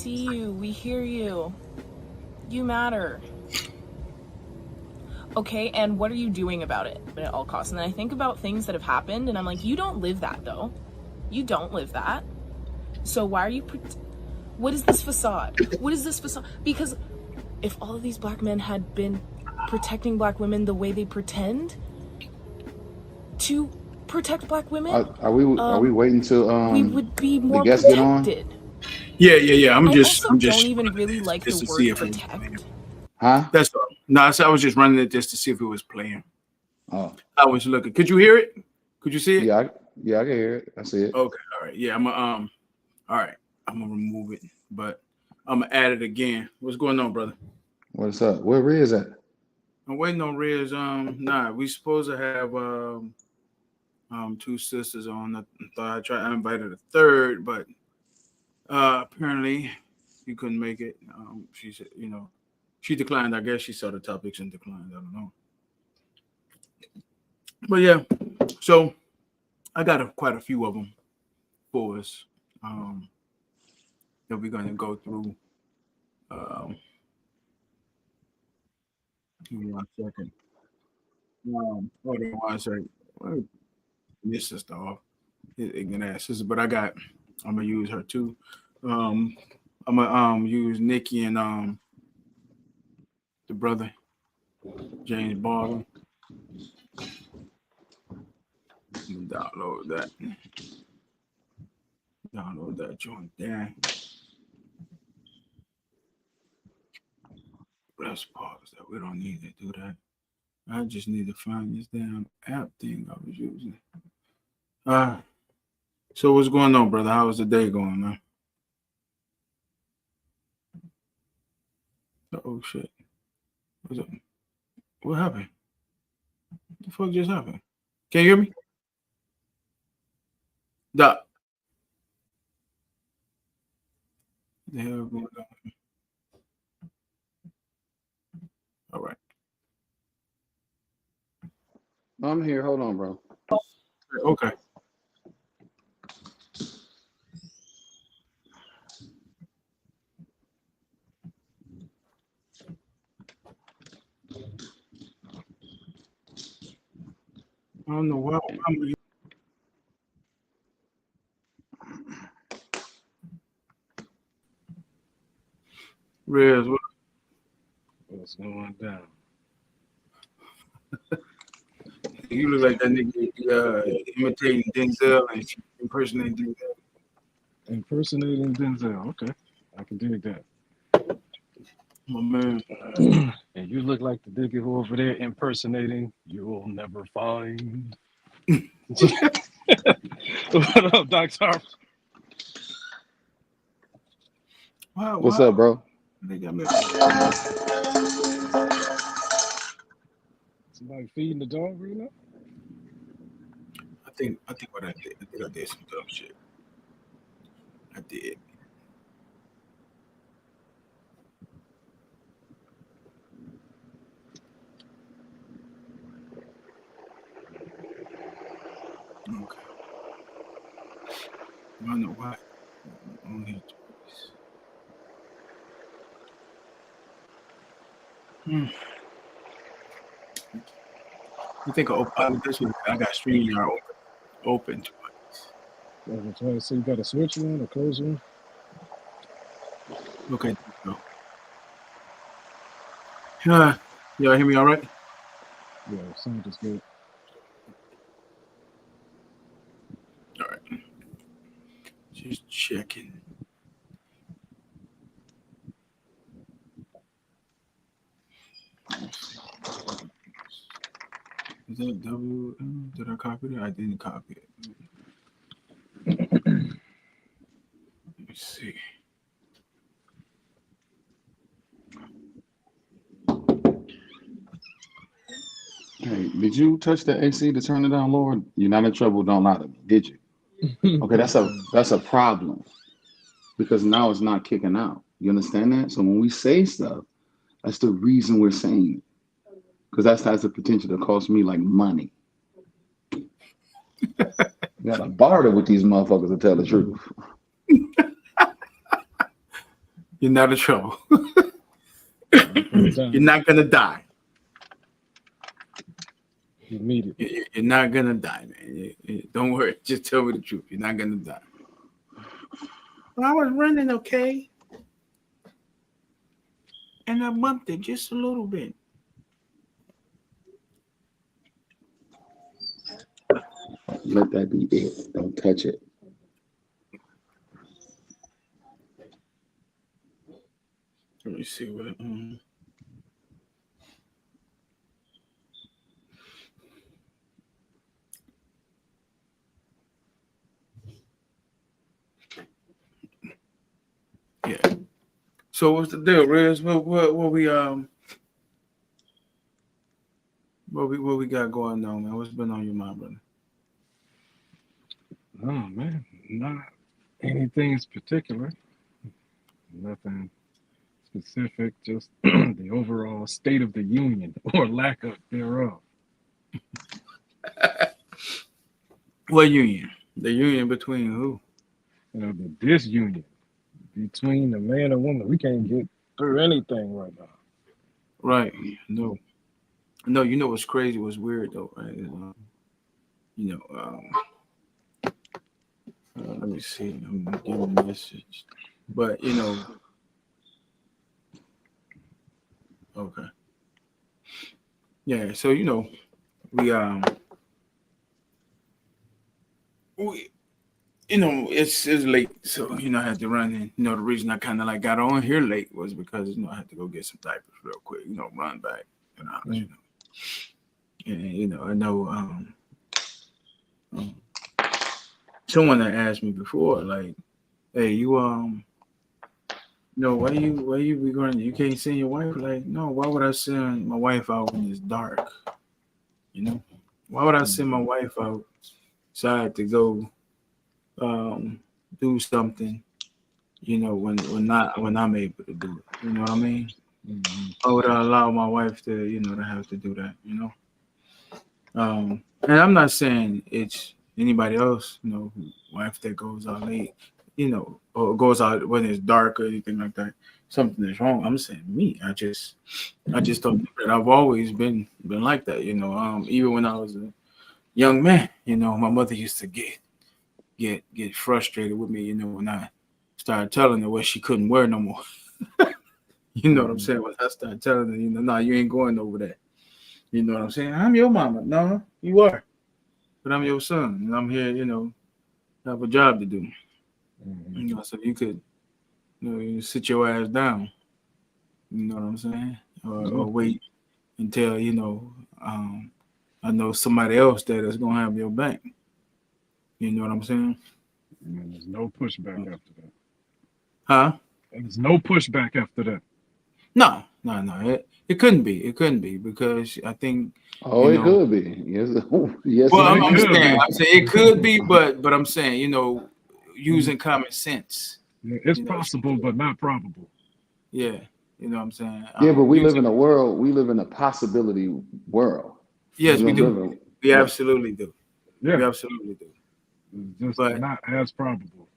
see you. We hear you. You matter. Okay, and what are you doing about it at all costs? And then I think about things that have happened, and I'm like, you don't live that, though. You don't live that. So why are you... What is this facade? What is this facade? Because if all of these black men had been protecting black women the way they pretend to protect black women, are we waiting to we would be the more guests get on? protected. Yeah. I'm I just also don't even really like just the to see word if it was playing. protect. Huh? That's all. No, so I was just running it just to see if it was playing. Oh, I was looking. Could you hear it? Could you see it? yeah, I can hear it. I see it. Okay, all right. Yeah, I'm all right. I'm gonna remove it, but I'm gonna add it again. What's going on, brother? What's up? Where Riz at? I'm waiting on Riz. Nah, we supposed to have two sisters on. I thought I invited a third, but apparently she couldn't make it. She said, she declined. I guess she saw the topics and declined. I don't know. But yeah, so I got quite a few of them for us that we're going to go through. Give me 1 second. Hold on 1 second. This sister off. Ignorant ass sister, but I'm gonna use her too. I'm gonna use Nikki and the brother James Barber. Download that joint there. Let's pause that. We don't need to do that. I just need to find this damn app thing I was using. So what's going on, brother? How was the day going, man? Oh shit. What's up? What happened? What the fuck just happened? Can you hear me? Doc. What the hell going on? All right. I'm here. Hold on, bro. Okay. I don't know why. Riz, What's going down? you look like that nigga imitating Denzel and impersonating Denzel. Impersonating Denzel. Okay, I can dig that. My man. And you look like the nigga who over there impersonating You'll Never Find. What up, Dr. Wow, What's up, bro? Somebody feeding the dog right now? I think what I did some dumb shit. I did. Okay. I don't know why. Only twice. You think I got StreamYard open twice. So you got to switch one or close one? Okay. Y'all hear me all right? Yeah, sound is good. All right. Just checking. Is that W? Did I copy it? I didn't copy it. Let me see. Hey, did you touch the AC to turn it down, Lord? You're not in trouble. Don't lie to me, did you? Okay, that's a problem because now it's not kicking out. You understand that? So when we say stuff, that's the reason we're saying it, because that has the potential to cost me like money. You gotta barter with these motherfuckers to tell the truth. You're not in trouble. You're You're not gonna die. immediately. You're not gonna die, man. Don't worry. Just tell me the truth. You're not gonna die. Well, I was running okay, and I bumped it just a little bit. Let that be it. Don't touch it. Let me see what. Yeah. So what's the deal, Riz? What we got going on, man? What's been on your mind, brother? Oh man, not anything particular. Nothing specific, just the overall state of the union or lack of thereof. What union? The union between who? The disunion between the man and woman. We can't get through anything right now. Right. No. You know what's crazy? What's weird though, right? Let me see. I'm getting a message, but okay. Yeah. So we it's late, so I had to run in. The reason I kind of like got on here late was because I had to go get some diapers real quick. Run back and and I know someone that asked me before, like, hey, you why you be going? You can't send your wife? Like, no, why would I send my wife out when it's dark? Why would I send my wife outside to go do something, when I'm able to do it? You know what I mean? Mm-hmm. Why would I allow my wife to, to have to do that, and I'm not saying it's anybody else, wife that goes out late, or goes out when it's dark or anything like that. Something is wrong. I'm saying me. I just don't do that. I've always been like that, even when I was a young man, my mother used to get frustrated with me, when I started telling her what she couldn't wear no more. You know what I'm saying? When I started telling her, no, you ain't going over there. You know what I'm saying? I'm your mama. No, you are. But I'm your son. And I'm here, have a job to do. Mm-hmm. So you could, you sit your ass down. You know what I'm saying? Or wait until, I know somebody else that is going to have your back. You know what I'm saying? And there's no pushback after that. Huh? There's no pushback after that. No. It couldn't be. It couldn't be because I think. It could be. Yes. Yes. Well, I'm saying it could be, but I'm saying, using common sense. Yeah, it's possible, but not probable. Yeah. You know what I'm saying? Yeah, but we live in a world. We live in a possibility world. Yes, we do. We absolutely do. Yeah. We absolutely do. It's just not as probable.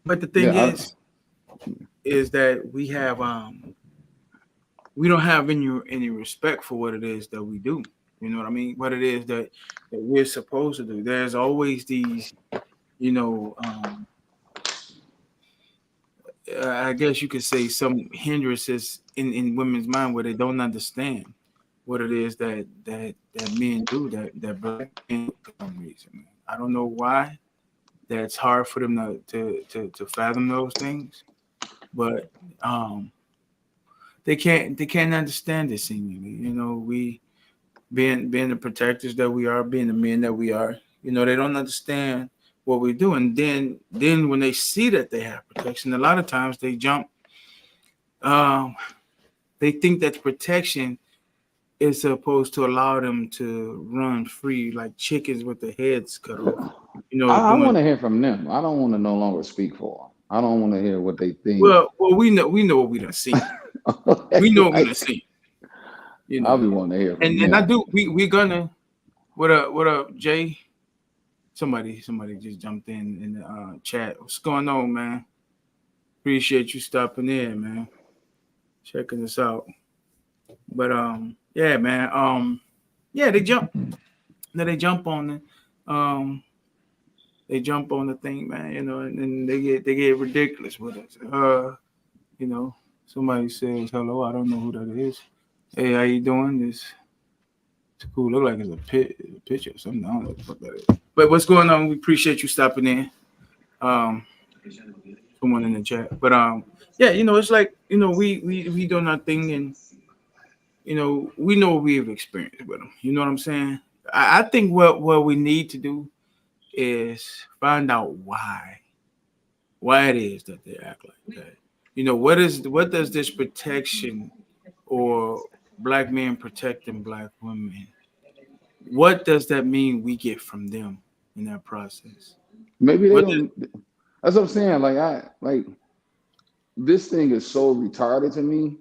But the thing is that we have we don't have any respect for what it is that we do. You know what I mean? What it is that we're supposed to do. There's always these, I guess you could say some hindrances in women's mind where they don't understand what it is that men do, that black men do for some reason. I don't know why that's hard for them to fathom those things, but they can't understand it seemingly. We being the protectors that we are, being the men that we are, they don't understand what we do. And then when they see that they have protection, a lot of times they jump. They think that protection is supposed to allow them to run free like chickens with their heads cut off. I want to hear from them. I don't want to no longer speak for them. I don't want to hear what they think. Well, we know what we done seen. We know what we done seen. I'll be wanting to hear from them. And I do. We're gonna. What up, Jay? Somebody just jumped in the chat. What's going on, man? Appreciate you stopping in, man. Checking us out. But yeah, man. Yeah, they jump. Now they jump on the, they jump on the thing, man. You know, and they get ridiculous with it. You know, somebody says hello. I don't know who that is. Hey, how you doing? It's cool. Look like it's a picture or something. I don't know what the fuck that is. But what's going on? We appreciate you stopping in. Someone in the chat. But yeah, you know, it's like, you know, we doing our thing, and you know, we know what we've experienced with them. You know what I'm saying? I think what we need to do is find out why it is that they act like that. You know, what does this protection or black men protecting black women, what does that mean we get from them in that process? Maybe they What don't. That's what I'm saying. Like this thing is so retarded to me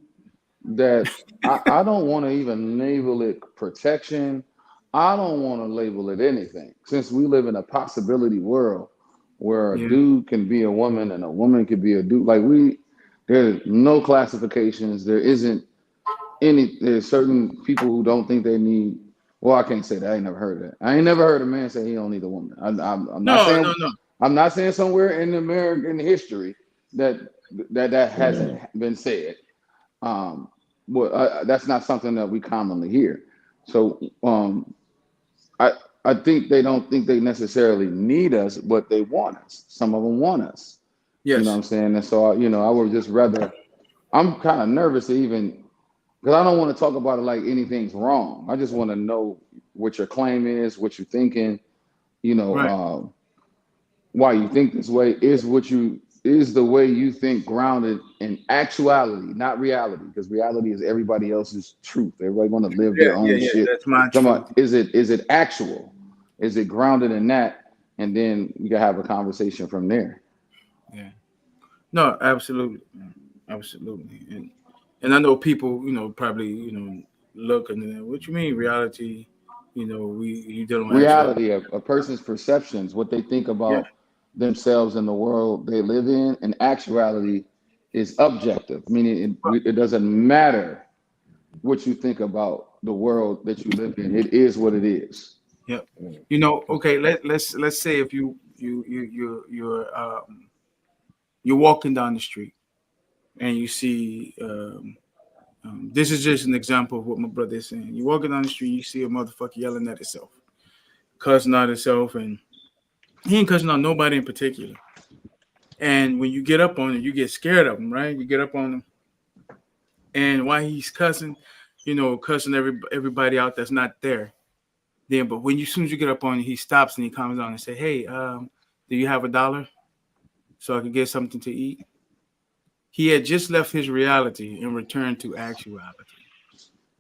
that I don't want to even label it protection. I don't want to label it anything. Since we live in a possibility world where a Yeah. dude can be a woman and a woman can be a dude. There's no classifications. There isn't any. There's certain people who don't think they need. Well, I can't say that. I ain't never heard of that. I ain't never heard a man say he don't need a woman. I'm not No, saying. no, no. I'm not saying somewhere in American history that hasn't been said. Well, that's not something that we commonly hear. So I think they don't think they necessarily need us, but they want us. Some of them want us. You know what Yes. I'm saying? And so I would just rather. I'm kind of nervous to even because I don't want to talk about it like anything's wrong. I just want to know what your claim is, what you're thinking. You know, Right. why you think this way is the way you think grounded in actuality, not reality, because reality is everybody else's truth. Everybody going to live their own Yeah. shit. That's my Come truth. on, is it actual? Is it grounded in that? And then we can have a conversation from there. Yeah. No, absolutely. Absolutely. And I know people, you know, probably, you know, looking at that. What you mean reality? You know, you dealing with actual. Reality of a person's perceptions, what they think Yeah. about themselves and the world they live in, and actuality is objective, meaning it doesn't matter what you think about the world that you live in. It is what it is. Yeah. You know, okay, let's say if you're walking down the street and you see this is just an example of what my brother is saying. You're walking down the street, you see a motherfucker yelling at itself, cussing out itself, and he ain't cussing out nobody in particular. And when you get up on it, you get scared of him, right? You get up on him, and while he's cussing, you know, cussing everybody out that's not there. Then, but when as soon as you get up on it, he stops and he comes on and say, "Hey, do you have $1 so I can get something to eat?" He had just left his reality and returned to actuality.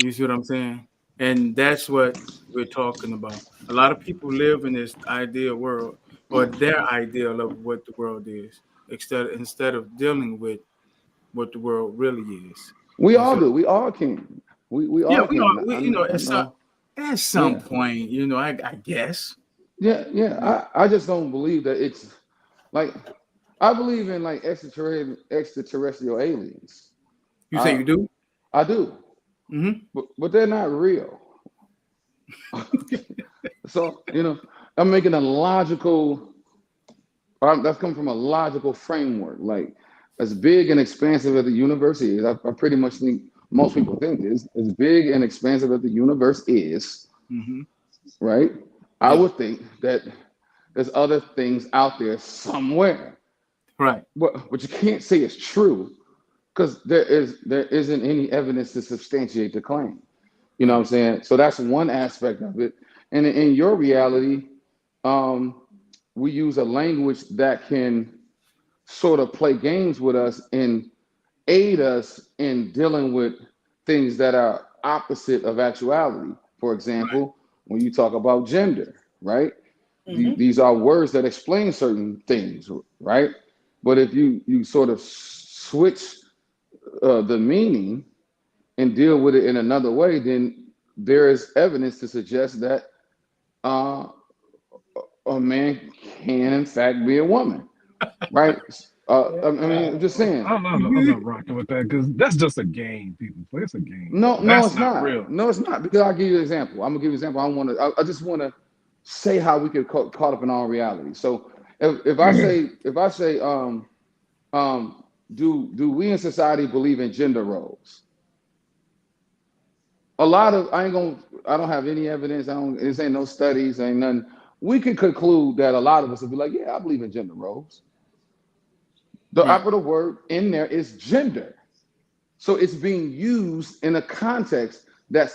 You see what I'm saying? And that's what we're talking about. A lot of people live in this ideal world or their ideal of what the world is, instead of dealing with what the world really is. We You all see? do. We all can. We Yeah, all can. you know, I know. at some Yeah. point, you know, I guess. Yeah. I just don't believe that it's like I believe in like extraterrestrial aliens. You say I you do? I do, Mm-hmm. but they're not real. So I'm making a logical. That's come from a logical framework. Like as big and expansive as the universe is, I pretty much think most people think is as big and expansive as the universe is, Mm-hmm. right? I Yeah. would think that there's other things out there somewhere, Right. but you can't say it's true because there isn't any evidence to substantiate the claim. You know what I'm Right. saying? So that's one aspect of it. And in your reality, um, we use a language that can sort of play games with us and aid us in dealing with things that are opposite of actuality. For Right. example, when you talk about gender, right? Mm-hmm. These are words that explain certain things, right? But if you sort of switch the meaning and deal with it in another way, then there is evidence to suggest that uh, a man can in fact be a woman, right? I'm just saying. I'm not rocking with that because that's just a game people play. It's a game. No, That's it's not not. real. No, it's not. Because I'll give you an example. I'm gonna give you an example. I just want to say how we get caught up in our reality. So if I say do we in society believe in gender roles? A lot of I don't have any evidence. This ain't no studies, ain't nothing. We can conclude that a lot of us will be like, yeah, I believe in gender roles. The Right. operative word in there is gender. So it's being used in a context that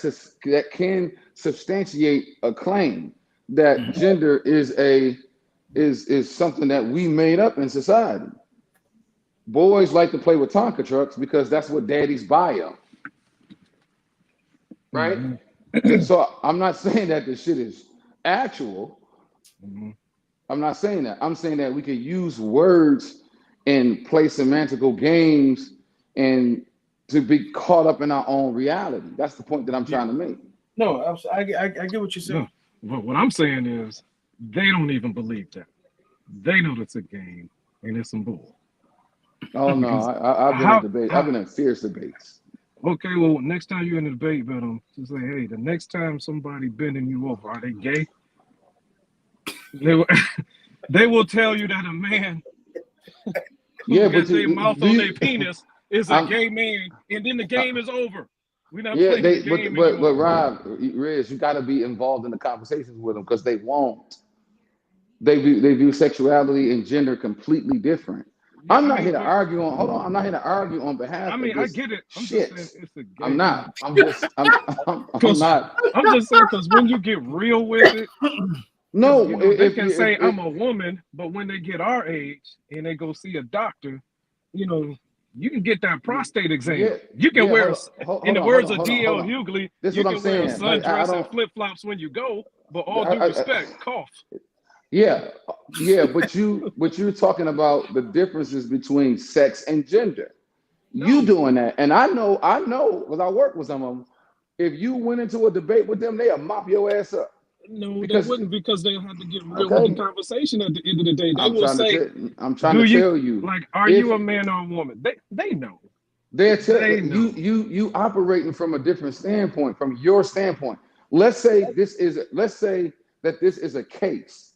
can substantiate a claim that gender is something that we made up in society. Boys like to play with Tonka trucks because that's what daddies buy them, right? Mhm. So I'm not saying that this shit is actual. Mhm. I'm not saying that. I'm saying that we could use words and play semantical games and to be caught up in our own reality. That's the point that I'm Yeah. trying to make. No, I get what you're saying. No, but what I'm saying is they don't even believe that. They know it's a game and it's some bull. Oh no, Because I've been in debate. I've how been in fierce debates. okay, well, next time you're in a debate with them, just say, hey, the next time somebody bending you over, are they gay? They will, they will tell you that a man who Yeah, but has their mouth do on you? their penis is a I'm gay man, and then the game is over. We're not yeah. playing the They game but anymore. Rob, Riz, you got to be involved in the conversations with them because they won't. They view sexuality and gender completely different. Yeah, I'm I not here mean, to but argue on. Hold on, I'm not here to argue on I behalf of mean, I this get it. I'm just shit. saying it's a I'm game. not. I'm just. I'm Because not. I'm just saying, because when you get real with it, because No, they if can you say if I'm a woman, but when they get our age and they go see a doctor, you know, you can get that prostate yeah, exam. You can yeah. wear, in Hold the on, hold words on, of hold on, hold D.L. on. Hughley, This is you what I'm can wear a saying. Like I sundress and don't. flip flops when you go. But all due I, respect, cough. yeah, yeah. But you're talking about the differences between sex and gender. You No, doing that, and I know, because I work with some of them. If you went into a debate with them, they'll mop your ass up no, they because wouldn't, because they'll have to get real with the okay. conversation at the end of the day. They will say, I'm trying do to you, tell you, like, are if you a man or a woman? They know. they're They know. you operating from a different standpoint, from your standpoint. Let's say that this is a case,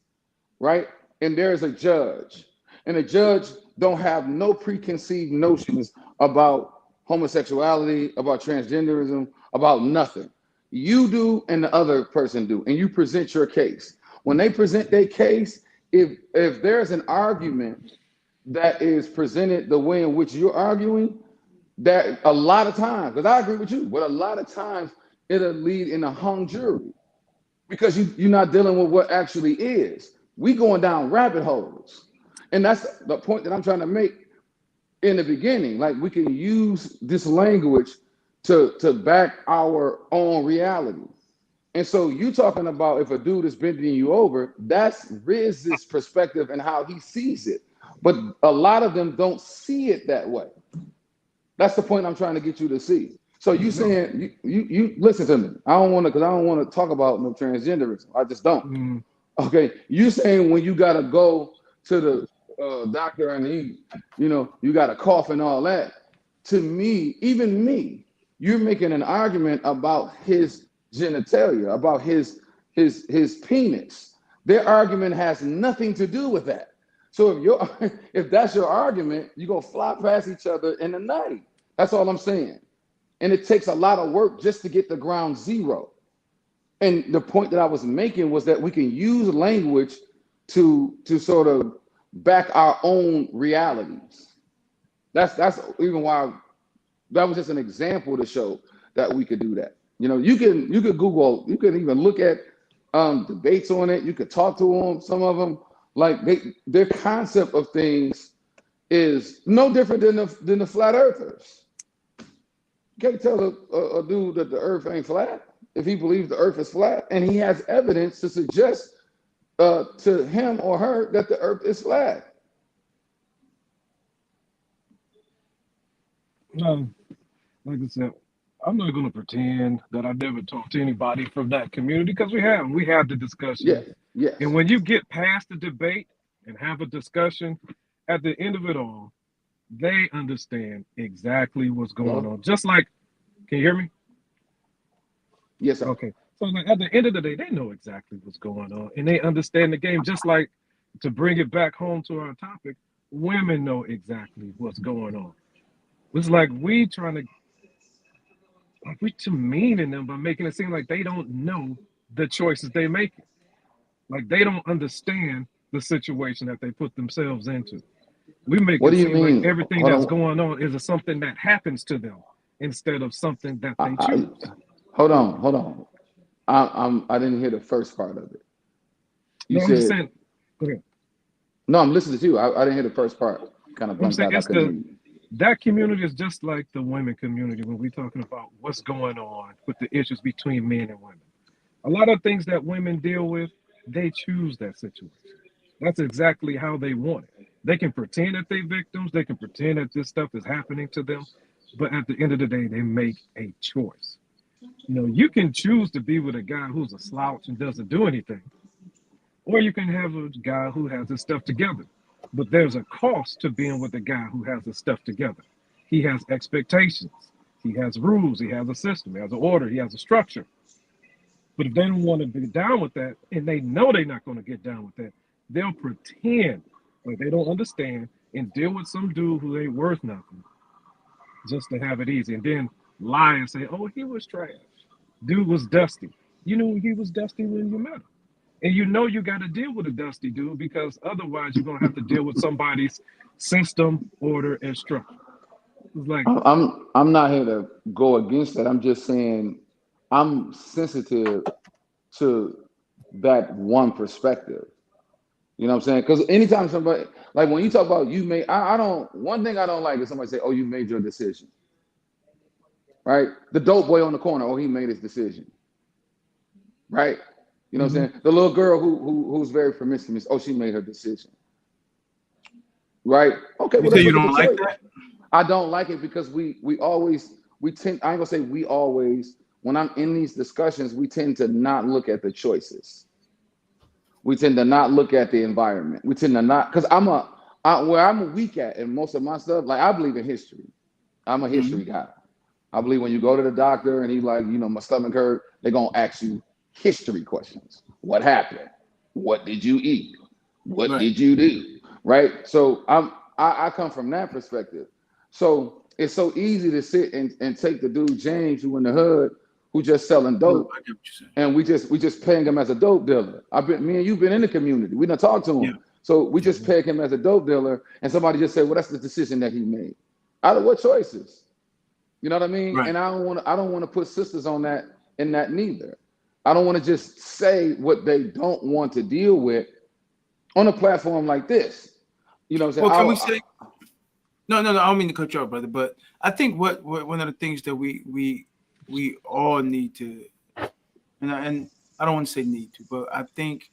right? And there's a judge, and the judge don't have no preconceived notions about homosexuality, about transgenderism, about nothing. You do, and the other person do, and you present your case. When they present their case, if there's an argument that is presented the way in which you're arguing, that a lot of times, because I agree with you, but a lot of times it'll lead in a hung jury because you're not dealing with what actually is. We going down rabbit holes. And that's the point that I'm trying to make in the beginning. Like we can use this language to back our own reality. And so you talking about if a dude is bending you over, that's Riz's perspective and how he sees it. But a lot of them don't see it that way. That's the point I'm trying to get you to see. So you No. saying you listen to me. I don't want to because I don't want to talk about no transgenderism. I just don't. Mm, Okay. You saying when you gotta go to the doctor and you got a cough and all that. To me, even me, you're making an argument about his genitalia, about his penis. Their argument has nothing to do with that. So if that's your argument, you're gonna fly past each other in the night. That's all I'm saying. And it takes a lot of work just to get to ground zero. And the point that I was making was that we can use language to sort of back our own realities. That's even why that was just an example to show that we could do that. You could Google, you can even look at debates on it. You could talk to them. Some of them, like their concept of things is no different than the flat earthers. You can't tell a dude that the earth ain't flat if he believes the earth is flat, and he has evidence to suggest to him or her that the earth is flat. no, like I said, I'm not going to pretend that I never talked to anybody from that community because we had the discussion. Yes, yes. And when you get past the debate and have a discussion, at the end of it all, they understand exactly what's going Hello? on. Just like, can you hear me? Yes, sir. Okay. So like, at the end of the day, they know exactly what's going on and they understand the game. Just like, to bring it back home to our topic, women know exactly what's going on. It's like we trying to, like we demeaning them by making it seem like they don't know the choices they make. Like they don't understand the situation that they put themselves into. We make What it do you seem like mean? everything Hold that's on. going on is something that happens to them instead of something that they I, choose. hold on. I didn't hear the first part of it. You No, I'm just said saying. Go ahead. no. I'm listening to you. I didn't hear the first part. Kind of I'm bumped saying out. I it's couldn't hear you. that community is just like the women community when we're talking about what's going on with the issues between men and women. A lot of things that women deal with, they choose that situation. That's exactly how they want it. They can pretend that they're victims, they can pretend that this stuff is happening to them, but at the end of the day, they make a choice. You know, you can choose to be with a guy who's a slouch and doesn't do anything, or you can have a guy who has his stuff together. But there's a cost to being with a guy who has his stuff together. He has expectations, he has rules, he has a system, he has an order, he has a structure. But if they don't want to be down with that, and they know they're not going to get down with that, they'll pretend like they don't understand and deal with some dude who ain't worth nothing just to have it easy. And then lie and say, oh, he was trash. Dude was dusty. You knew he was dusty when you met him. And you know you got to deal with a dusty dude because otherwise you're going to have to deal with somebody's system, order, and structure. It's like, I'm not here to go against that. I'm just saying I'm sensitive to that one perspective. You know what I'm saying? Because anytime somebody, like when you talk about you made, I don't, one thing I don't like is somebody say, oh, you made your decision. Right? The dope boy on the corner, oh, he made his decision. Right? You know what I'm saying? The little girl who's very promiscuous, oh, she made her decision. Right? Okay, You well, say let's you look at don't the like choice. that? I don't like it because we always, we tend, I ain't gonna say we always, when I'm in these discussions, we tend to not look at the choices. We tend to not look at the environment. We tend to not, because where I'm weak at in most of my stuff, like I believe in history. I'm a history guy. I believe when you go to the doctor and he's like, you know, my stomach hurt, they're gonna ask you history questions. What happened? What did you eat? What Right. did you do? Right. So I come from that perspective. So it's so easy to sit and take the dude James who in the hood who just selling No, dope, I get what you're saying. and we just paying him as a dope dealer. Me and you've been in the community. We done talked to him. Yeah. So we just peg him as a dope dealer, and somebody just said, well, that's the decision that he made. Out of what choices? You know what I mean? Right. And I don't want to put sisters on that in that neither. I don't want to just say what they don't want to deal with on a platform like this. You know what I'm saying? Well, can we say no, I don't mean to cut you off, brother, but I think what one of the things that we all need to, and I don't want to say need to, but I think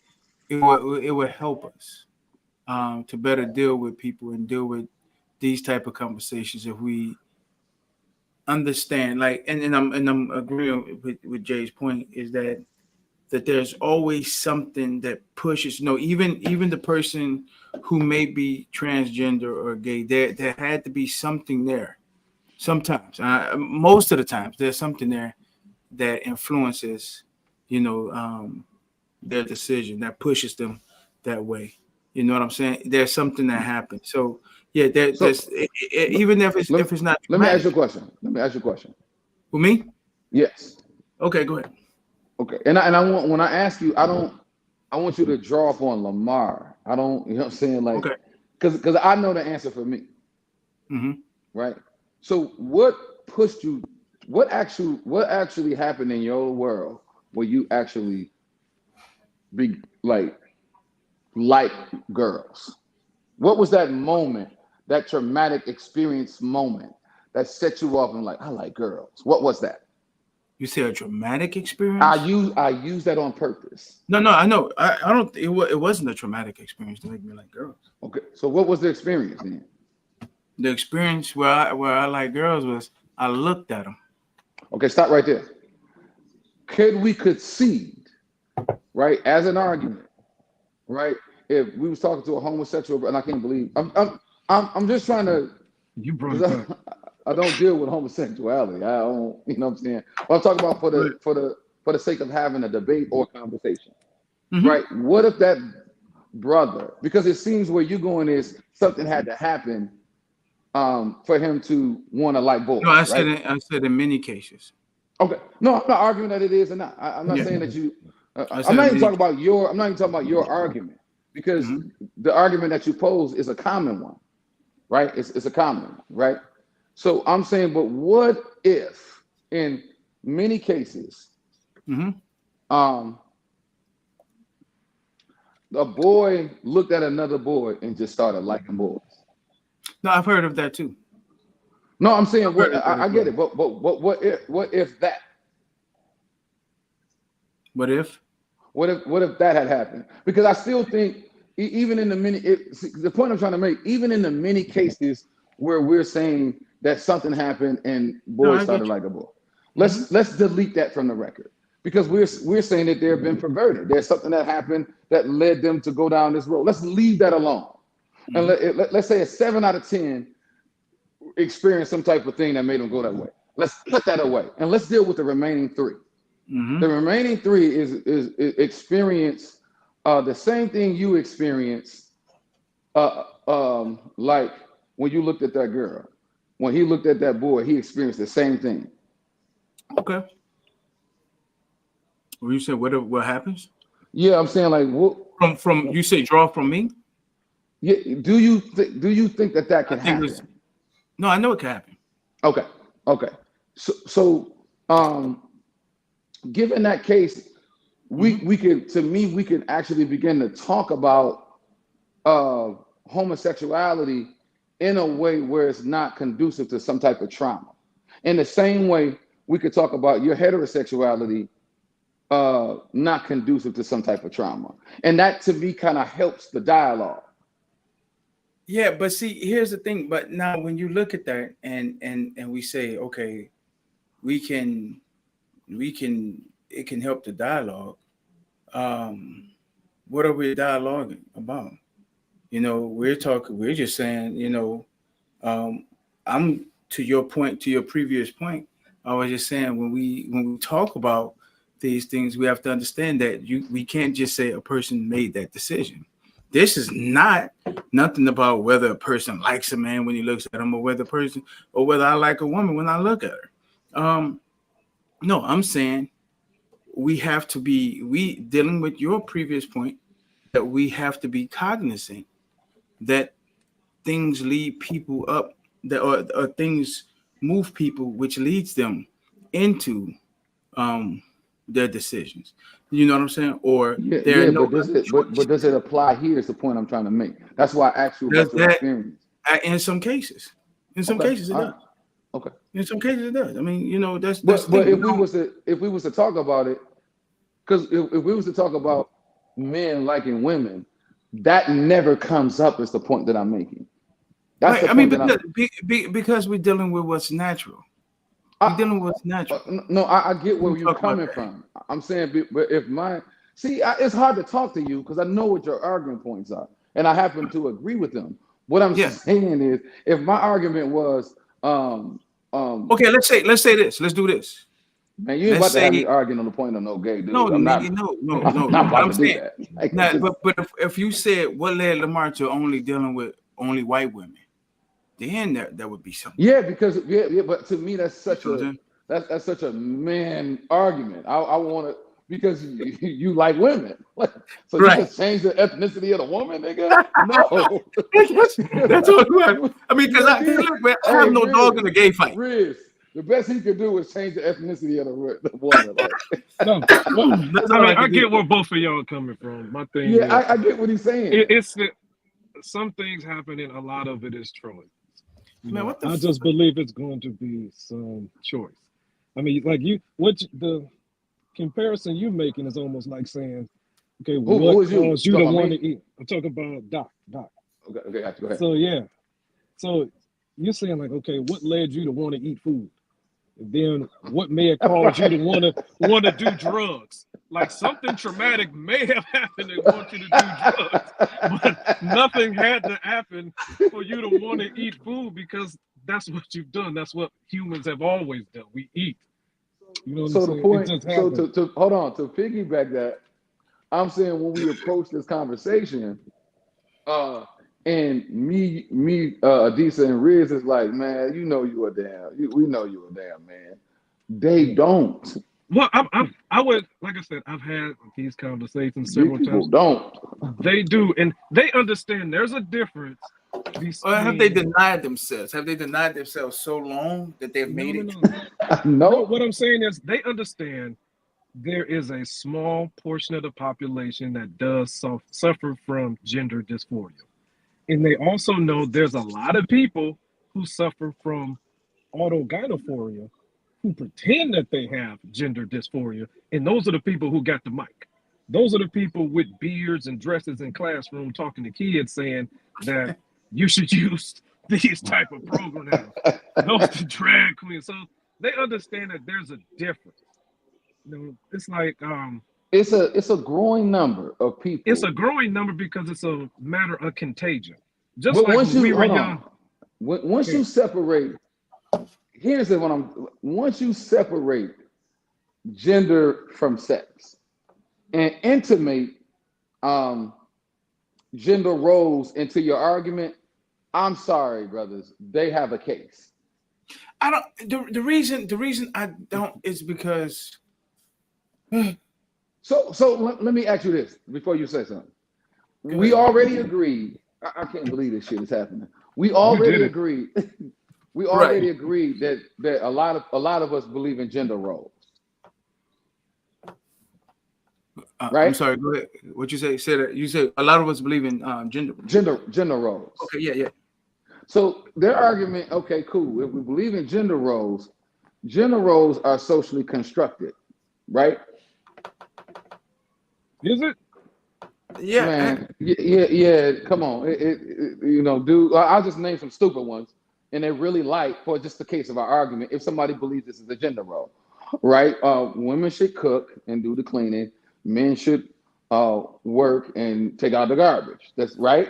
it would help us to better deal with people and deal with these type of conversations if we understand, like, and I'm agreeing with Jay's point, is that there's always something that pushes, even the person who may be transgender or gay, there had to be something there. Sometimes, most of the times, there's something there that influences, their decision, that pushes them that way. You know what I'm saying? There's something that happens. So yeah, So even if it's not let me ask you a traumatic. question. Let me ask you a question. For me? Yes. Okay, go ahead. Okay. And I want, when I ask you, I want you to draw up on Lamar. I don't, you know what I'm saying? Like, Okay. because I know the answer for me. Mm-hmm. Right. So what pushed you? What actually happened in your world where you actually be like girls? What was that moment, that traumatic experience moment that set you off and like, I like girls? What was that? You say a traumatic experience? I use that on purpose. No, I know. I don't. It wasn't a traumatic experience to make me like girls. Okay. So what was the experience then? The experience where I like girls was I looked at them. Okay, stop right there. Could we concede, right, as an argument, right? If we was talking to a homosexual, and I can't believe I'm just trying to. You brought it back. I don't deal with homosexuality. I don't, you know what I'm saying? Well, I'm talking about for the sake of having a debate or conversation, right? What if that brother, because it seems where you're going is something had to happen for him to want to like boys. No, I said in many cases. Okay. No, I'm not arguing that it is or not. I'm not saying that you. I'm not even talking about your. I'm not even talking about your argument because the argument that you pose is a common one, right? It's a common one, right? So I'm saying, but what if in many cases, a boy looked at another boy and just started liking boys? No, I've heard of that too. No, I'm saying what I get it, but what if that? What if? What if that had happened? Because I still think even in the point I'm trying to make, even in the many cases where we're saying that something happened and boys started like a boy, let's delete that from the record because we're saying that they've been perverted. There's something that happened that led them to go down this road. Let's leave that alone. And let's say a 7 out of 10 experienced some type of thing that made them go that way. Let's put that away and let's deal with the remaining 3. The remaining 3 is experience the same thing you experienced, like when you looked at that girl. When he looked at that boy, he experienced the same thing. Okay. Well, you said what happens? Yeah, I'm saying like what, from you say draw from me. Yeah. Do you think that can happen? No, I know it can happen. Okay. So given that case, we can actually begin to talk about homosexuality in a way where it's not conducive to some type of trauma. In the same way, we could talk about your heterosexuality not conducive to some type of trauma. And that to me kind of helps the dialogue. Yeah, but see, here's the thing. But now when you look at that and we say, okay, it can help the dialogue. What are we dialoguing about? You know, we're just saying, you know, I'm to your previous point. I was just saying when we talk about these things, we have to understand that we can't just say a person made that decision. This is nothing about whether a person likes a man when he looks at him, or whether I like a woman when I look at her. No, I'm saying we dealing with your previous point that we have to be cognizant that things lead people up, that or things move people, which leads them into their decisions. You know what I'm saying? Or but does it apply here is the point I'm trying to make. That's why I asked you about your experience. In some cases. Cases it does. Okay. In some cases it does. I mean, you know, that's but if we was to talk about it, because if we was to talk about men liking women, that never comes up is the point that I'm making. That's right. Because we're dealing with what's natural. We're dealing with what's natural. No, I get where you're coming from. I'm saying, but it's hard to talk to you because I know what your argument points are, and I happen to agree with them. What I'm saying is, if my argument was, okay, let's say this. Let's do this. Man, you ain't about to have me arguing on the point of no gay dude. No. I'm not about to do that. But if you said what led Lamar to only dealing with only white women, then that would be something. Yeah, because but to me that's such a man argument. I want to, because you like women, so you just change the ethnicity of the woman, nigga. No, that's what I mean. Because I have no dog in the gay fight. Riz, the best he could do is change the ethnicity of the woman. I get where both of y'all are coming from. My thing, I get what he's saying. It's some things happening. A lot of it is trolling. Man, I just believe it's going to be some choice. I mean, like the comparison you're making is almost like saying, okay, what caused you to want to eat? I'm talking about Doc. Okay, go ahead. So you're saying like, okay, what led you to want to eat food? And then what may have caused you to want to do drugs? Like something traumatic may have happened and want you to do drugs, but nothing had to happen for you to want to eat food because that's what you've done. That's what humans have always done. We eat. You know what So I'm the saying? point, It just so happened. to hold on, to piggyback that, I'm saying when we approach this conversation, and Adisa and Riz is like, man, we know you a damn man. They Yeah. don't. Well, I would, like I said, I've had these conversations These several people times. don't. They do, and they understand there's a difference Or have they between. denied themselves? Have they denied themselves so long that they've made it? No. No. What I'm saying is they understand there is a small portion of the population that does suffer from gender dysphoria. And they also know there's a lot of people who suffer from autogynephoria who pretend that they have gender dysphoria. And those are the people who got the mic. Those are the people with beards and dresses in classroom talking to kids saying that you should use these type of programs. Those the drag queens. So they understand that there's a difference. You know, it's like It's a growing number of people. it's a growing number because it's a matter of contagion. Just But like once when we you were hold young. on, once you separate, here's what once you separate gender from sex and intimate gender roles into your argument, I'm sorry, brothers, they have a case. I don't. The reason I don't is because. So let me ask you this before you say something. We already agreed. I can't believe this shit is happening. We already agreed. We already agreed that a lot of us believe in gender roles. Right? I'm sorry. Go ahead. What you say? Say that you say a lot of us believe in gender roles. Okay. Yeah. So their argument, okay, cool. If we believe in gender roles are socially constructed, right? Is it? Yeah. Man, yeah. Come on, dude. I'll just name some stupid ones, and they're really light for just the case of our argument. If somebody believes this is a gender role, right? Women should cook and do the cleaning. Men should work and take out the garbage. That's right.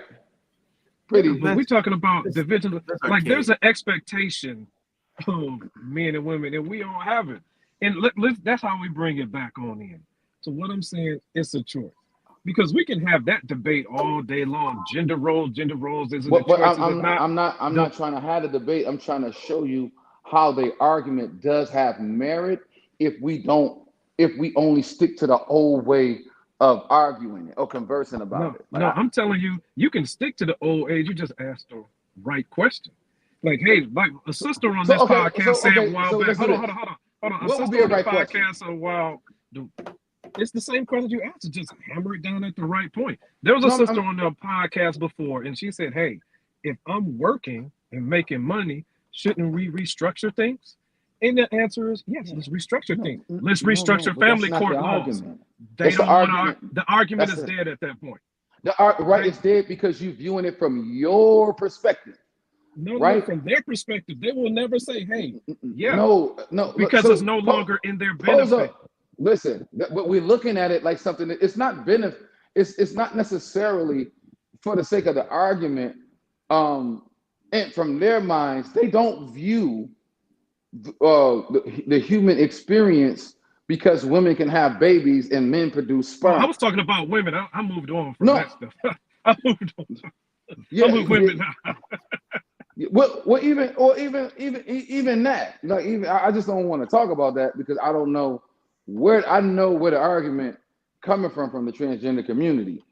But we're talking about division. Like there's an expectation of men and women, and we all have it. And that's how we bring it back on in. So what I'm saying, it's a choice. Because we can have that debate all day long. Gender roles, is it a choice? I'm not trying to have a debate. I'm trying to show you how the argument does have merit if we only stick to the old way of arguing it or conversing about it. Like I'm telling you, you can stick to the old age. You just ask the right question. Like, hey, like a sister on this podcast said a while back. Hold on. A sister on the podcast a while. It's the same question you asked. Just hammer it down at the right point. There was a sister on the podcast before, and she said, hey, if I'm working and making money, shouldn't we restructure things? And the answer is yes, let's restructure things. Let's restructure family court laws. They don't want to. The argument is dead at that point. It's dead because you're viewing it from your perspective. No, from their perspective, they will never say, hey, no, because it's no longer in their benefit. Listen, we're looking at it like something that it's not benefit. It's not necessarily for the sake of the argument. And from their minds, they don't view the human experience because women can have babies and men produce sperm. I was talking about women. I moved on from that stuff. I moved on. I'm with women now. Well, even that, like, I just don't want to talk about that because I don't know where the argument coming from the transgender community.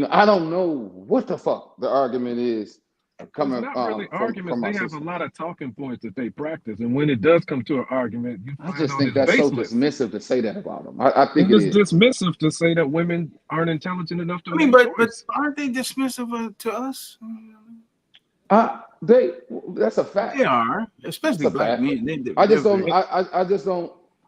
I don't know what the fuck the argument is coming. It's not really arguments. They have a lot of talking points that they practice, and when it does come to an argument, I just think that's so dismissive to say that about them. I think it's dismissive to say that women aren't intelligent enough to. But aren't they dismissive to us? That's a fact. They are, especially black men.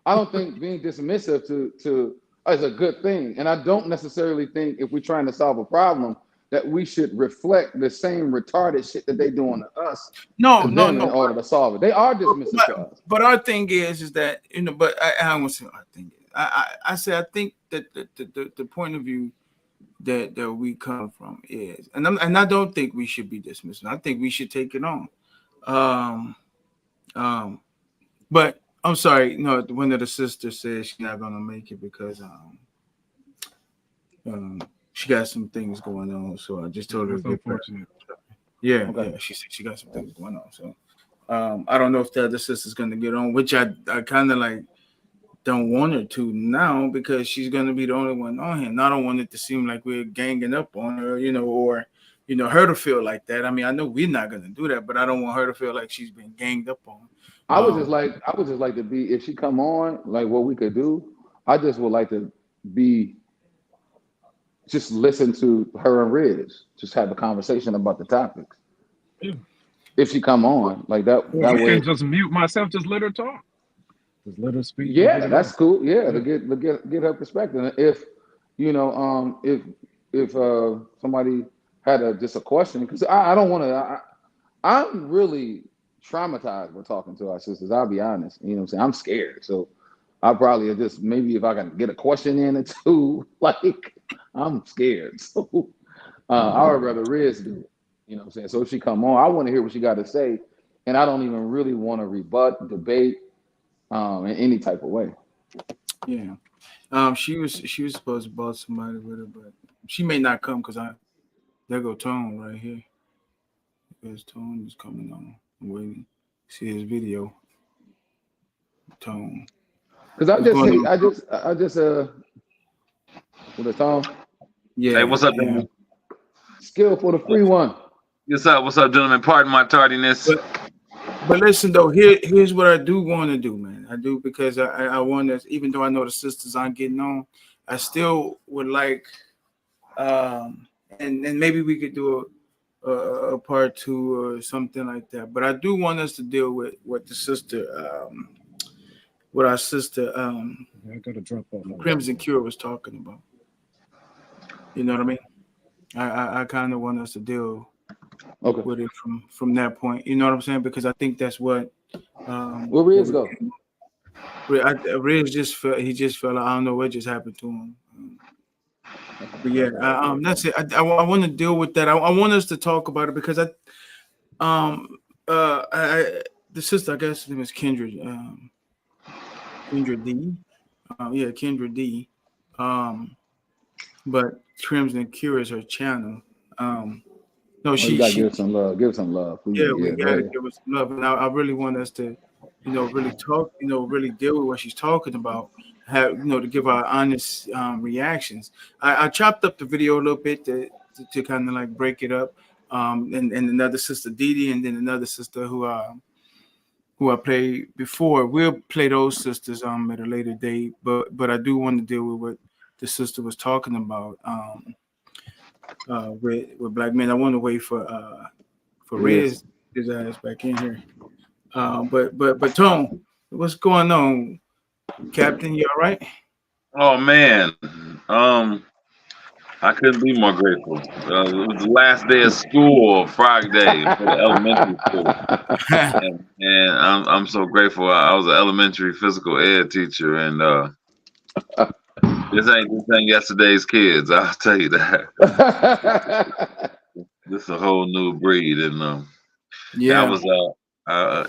I don't think being dismissive to is a good thing, and I don't necessarily think if we're trying to solve a problem that we should reflect the same retarded shit that they doing to us. No. In order to solve it, they are dismissive to us. But our thing is that but I almost say our thing. I say I think that the point of view that we come from is, and I don't think we should be dismissing. I think we should take it on. But I'm sorry, no, one of the sisters said she's not gonna make it because she got some things going on. So I just told her That's to get back. unfortunate. Yeah, Okay. yeah, she said she got some things going on. So I don't know if the other sister's gonna get on, which I kind of like don't want her to now because she's gonna be the only one on here. And I don't want it to seem like we're ganging up on her, or her to feel like that. I mean, I know we're not gonna do that, but I don't want her to feel like she's been ganged up on. I would just like to be, if she come on, like what we could do, I just would like to be, just listen to her and Riz, just have a conversation about the topics. Yeah. If she come on, like that I way. can just mute myself, just let her talk. Just let her speak. Yeah, that's cool. Yeah, to get her perspective. And if if somebody had just a question, because I don't want to. I'm really traumatized with talking to our sisters. I'll be honest. You know what I'm saying? I'm scared. So I probably just, maybe if I can get a question in or two, like I'm scared. So I would rather Riz do it. You know what I'm saying? So if she come on, I want to hear what she got to say, and I don't even really want to rebut, debate, in any type of way. Yeah. She was supposed to brought somebody with her, but she may not come because there go Tone right here. There's Tone is coming on. I'm waiting. See his video. Tone. Because I just with a Tone. Yeah. Hey, what's up, yeah. man? Skill for the free one. What's up, gentlemen? Pardon my tardiness. But listen though, here's what I do want to do, man. I do because I want to, even though I know the sisters aren't getting on, I still would like, and maybe we could do a part 2 or something like that. But I do want us to deal with what the sister, what our sister, I gotta drop off. Crimson Cure was talking about. You know what I mean? I kind of want us to deal with it from that point. You know what I'm saying? Because I think that's what. Where Riz go? Riz just felt I don't know what just happened to him. But yeah, that's it. I want to deal with that. I want us to talk about it because the sister, I guess her name is Kendra. Kendra D. Kendra D. But Crimson Cure is her channel. No, she gotta give some love. Give some love. We gotta give her some love. And I really want us to, really talk, really deal with what she's talking about. Have to give our honest reactions. I chopped up the video a little bit to kind of like break it up. And another sister Didi, and then another sister who I played before. We'll play those sisters at a later date. But I do want to deal with what the sister was talking about with black men. I want to wait for Riz his ass back in here. But Tone, what's going on, Captain? You all right? Oh man, I couldn't be more grateful. It was the last day of school, Friday, for the elementary school, and I'm so grateful. I was an elementary physical ed teacher, and this ain't yesterday's kids. I'll tell you that. This is a whole new breed, and that was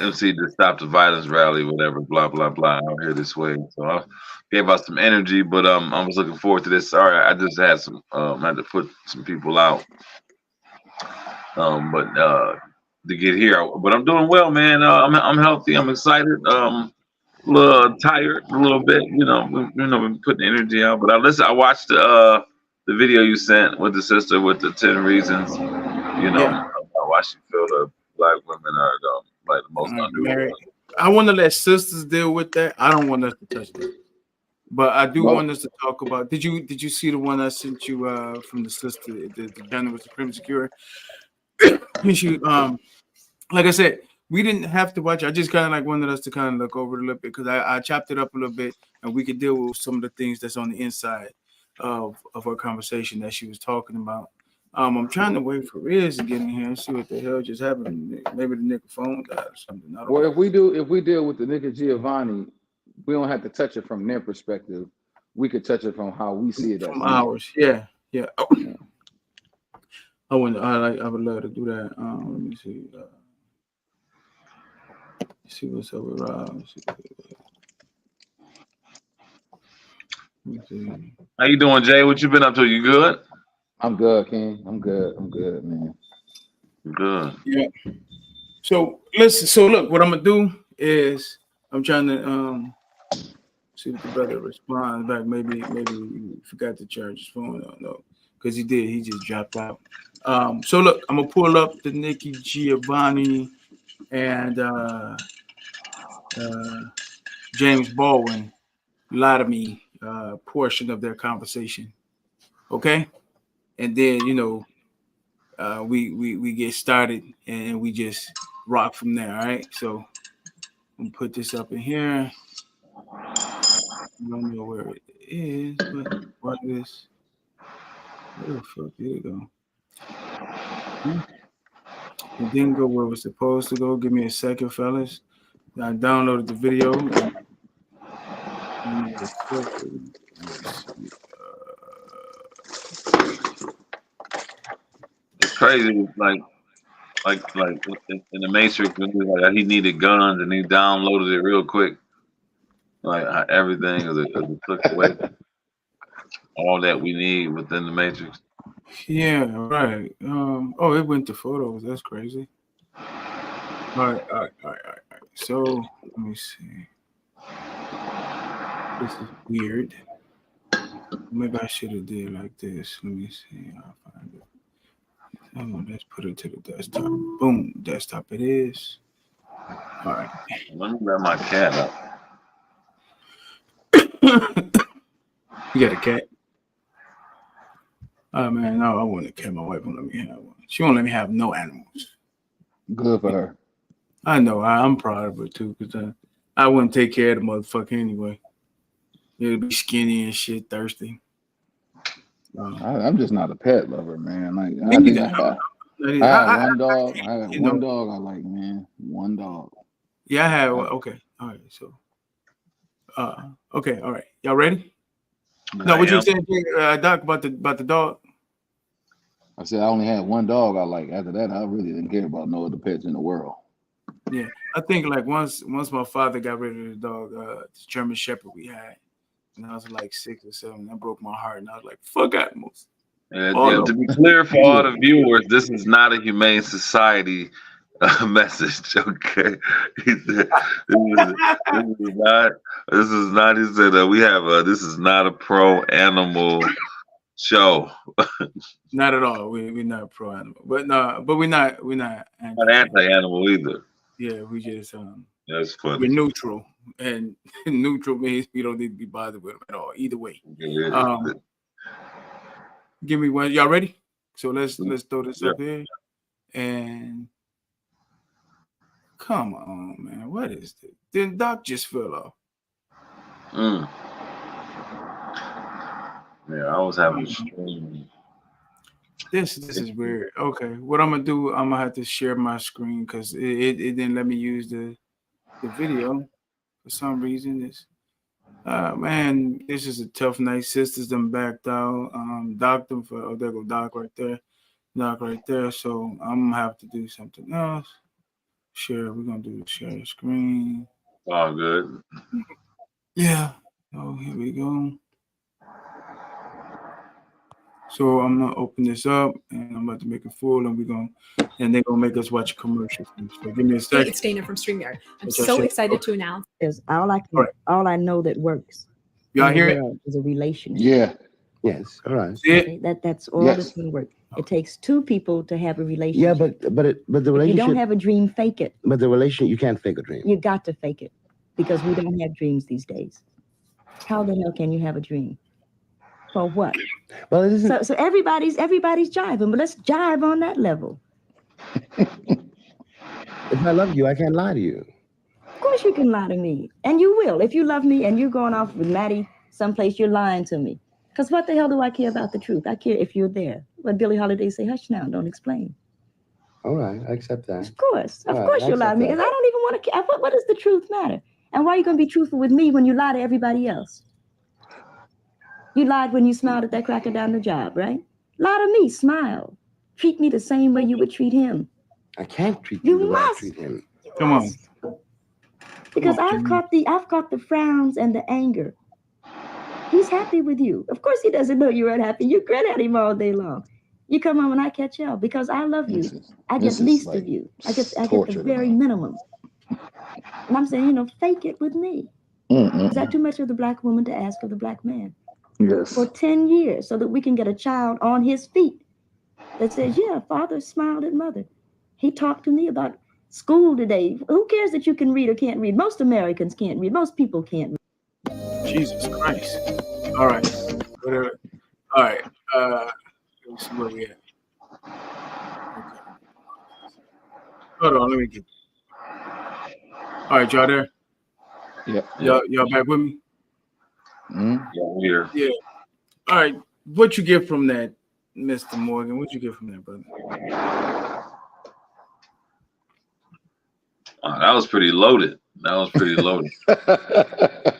MC to Stop the Violence rally, whatever, blah blah blah, out here this way. So I gave out some energy, but I was looking forward to this. Sorry, I just had some had to put some people out, but to get here. But I'm doing well, man. I'm healthy. I'm excited. A little tired, a little bit. Been putting energy out. But I watched the video you sent with the sister with the 10 reasons. I watched you feel the black women are like the most underrated. I want to let sisters deal with that. I don't want us to touch that. But I do want us to talk about. Did you see the one I sent you from the sister, the channel with the Crimson Cure? She, like I said, we didn't have to watch. I just kind of like wanted us to kind of look over it a little bit because I chopped it up a little bit, and we could deal with some of the things that's on the inside of our conversation that she was talking about. I'm trying to wait for Riz to get in here and see what the hell just happened. Maybe the nigga phone died or something. Well, if we deal with the nigga Giovanni, we don't have to touch it from their perspective. We could touch it from how we see it as from men. ours. Yeah. Oh. I would love to do that. Let me see. See what's up with Rob. Let me see. How you doing, Jay? What you been up to? You good? I'm good, King. I'm good, man. Good. Yeah. So listen. So look, what I'm gonna do is I'm trying to see if the brother responds back. Maybe he forgot to charge his phone. I don't know, because he did. He just dropped out. So look, I'm gonna pull up the Nikki Giovanni and James Baldwin lie to me portion of their conversation. Okay, and then we get started and we just rock from there. All right. So I'm gonna put this up in here. I don't know where it is, but what is? Where the fuck did it go? It didn't go where it was supposed to go. Give me a second, fellas. I downloaded the video. It's crazy. Like in the Matrix, when he was like he needed guns and he downloaded it real quick. Like everything is took away. All that we need within the Matrix. Yeah, right. Oh, it went to photos. That's crazy. All right. So let me see. This is weird. Maybe I should have did like this. Let me see. I'll find it. Oh, let's put it to the desktop. Boom, desktop it is. All right. Let me let my cat up. You got a cat? Oh man, no, I want a cat. My wife won't let me have one. She won't let me have no animals. Good for her. I know. I'm proud of her too, because I wouldn't take care of the motherfucker anyway. It'll be skinny and shit, thirsty. I'm just not a pet lover, man. Like Me I think neither. I had one dog. I had one dog I like, man. One dog. Yeah, I had. Okay. All right. So. Okay. All right. Y'all ready? No, what you saying, Doc, about the dog? I said I only had one dog I like. After that, I really didn't care about no other pets in the world. Yeah, I think like once my father got rid of the dog, the German Shepherd we had, and I was like 6 or 7. That broke my heart, and I was like, "Fuck animals." To be clear for all the viewers, this is not a humane society message. Okay, he said, this is not. He said we have this is not a pro animal show. Not at all. We're not pro animal, but we're not anti-animal either. Yeah, we just that's funny. We're neutral, and neutral means we don't need to be bothered with them at all. Either way. Give me one. Y'all ready? So let's throw this up here, and come on, man. What is this? Then Doc just fell off. Yeah, I was having a stream. This is weird. Okay, what I'm gonna do? I'm gonna have to share my screen because it didn't let me use the video for some reason. Man, this is a tough night. Sisters them backed out. Doc them for there go Doc right there. Doc right there. So I'm gonna have to do something else. Share. We're gonna do share screen. Oh, good. Yeah. Oh, here we go. So I'm gonna open this up and I'm about to make it full, and they're gonna make us watch commercials. So give me a second. It's Dana from StreamYard. I'm so excited to announce. Is all I know that works. Y'all hear it? Is a relationship. Yeah. Yes. All right. Okay? That's all that's gonna work. It takes 2 people to have a relationship. Yeah, but the relationship. If you don't have a dream, fake it. But the relationship, you can't fake a dream. You got to fake it because we don't have dreams these days. How the hell can you have a dream? For what? Well, it isn't. So everybody's jiving, but let's jive on that level. If I love you, I can't lie to you. Of course you can lie to me, and you will. If you love me and you're going off with Maddie someplace, you're lying to me. Because what the hell do I care about the truth? I care if you're there. But Billie Holiday say, hush now, don't explain. All right, I accept that. Of course you lie to me. Because I don't even want to care. What does the truth matter? And why are you going to be truthful with me when you lie to everybody else? You lied when you smiled at that cracker down the job, right? Lie to me, smile. Treat me the same way you would treat him. I can't treat You you the way I must. treat him. Come on. Because Come on, I've caught the frowns and the anger. He's happy with you. Of course he doesn't know you're unhappy. You grin at him all day long. You come home and I catch hell because I love you. I get least of you. I get the very minimum. And I'm saying, fake it with me. Is that too much of the black woman to ask of the black man? Yes. For 10 years so that we can get a child on his feet that says, yeah, father smiled at mother. He talked to me about school today. Who cares that you can read or can't read? Most Americans can't read. Most people can't read. Jesus Christ. All right. Whatever. All right. Let's see where we at. Okay. Hold on, let me get. All right, y'all there? Yeah. Y'all back with me? Yeah, we're Yeah. All right. What you get from that, Mr. Morgan? What you get from that, brother? that was pretty loaded. That was pretty loaded. It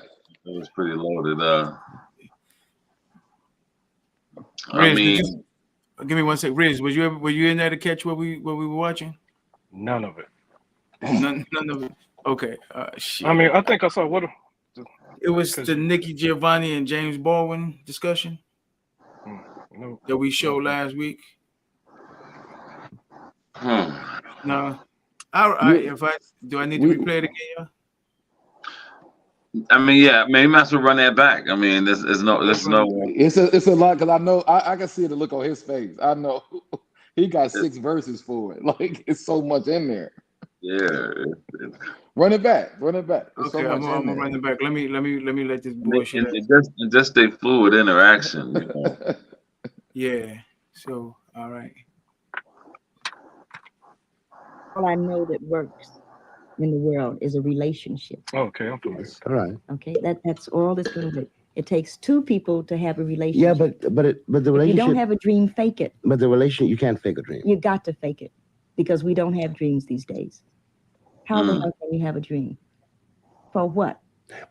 was pretty loaded. I Riz, mean, give me one sec. Riz, were you in there to catch what we were watching? None of it. None of it. Okay. Shit. I mean, I think I saw what. It was the Nikki Giovanni and James Baldwin discussion that we showed last week. No. Do I need to replay it again, y'all? I mean, yeah, maybe might as well run that back. I mean, there's no. It's a lot because I know I can see the look on his face. I know he got 6 verses for it. Like it's so much in there. Yeah. Run it back. There's Okay, so I'm much gonna run it back. Let me let this bullshit. It just a fluid interaction. You know? Yeah. So all right. All I know that works in the world is a relationship. Okay, I'm familiar. All right. Okay, that's all that's going to do. It takes 2 people to have a relationship. Yeah, but the If you relationship. don't have a dream, fake it. But the relationship, you can't fake a dream. You got to fake it because we don't have dreams these days. How the hell can you have a dream? For what?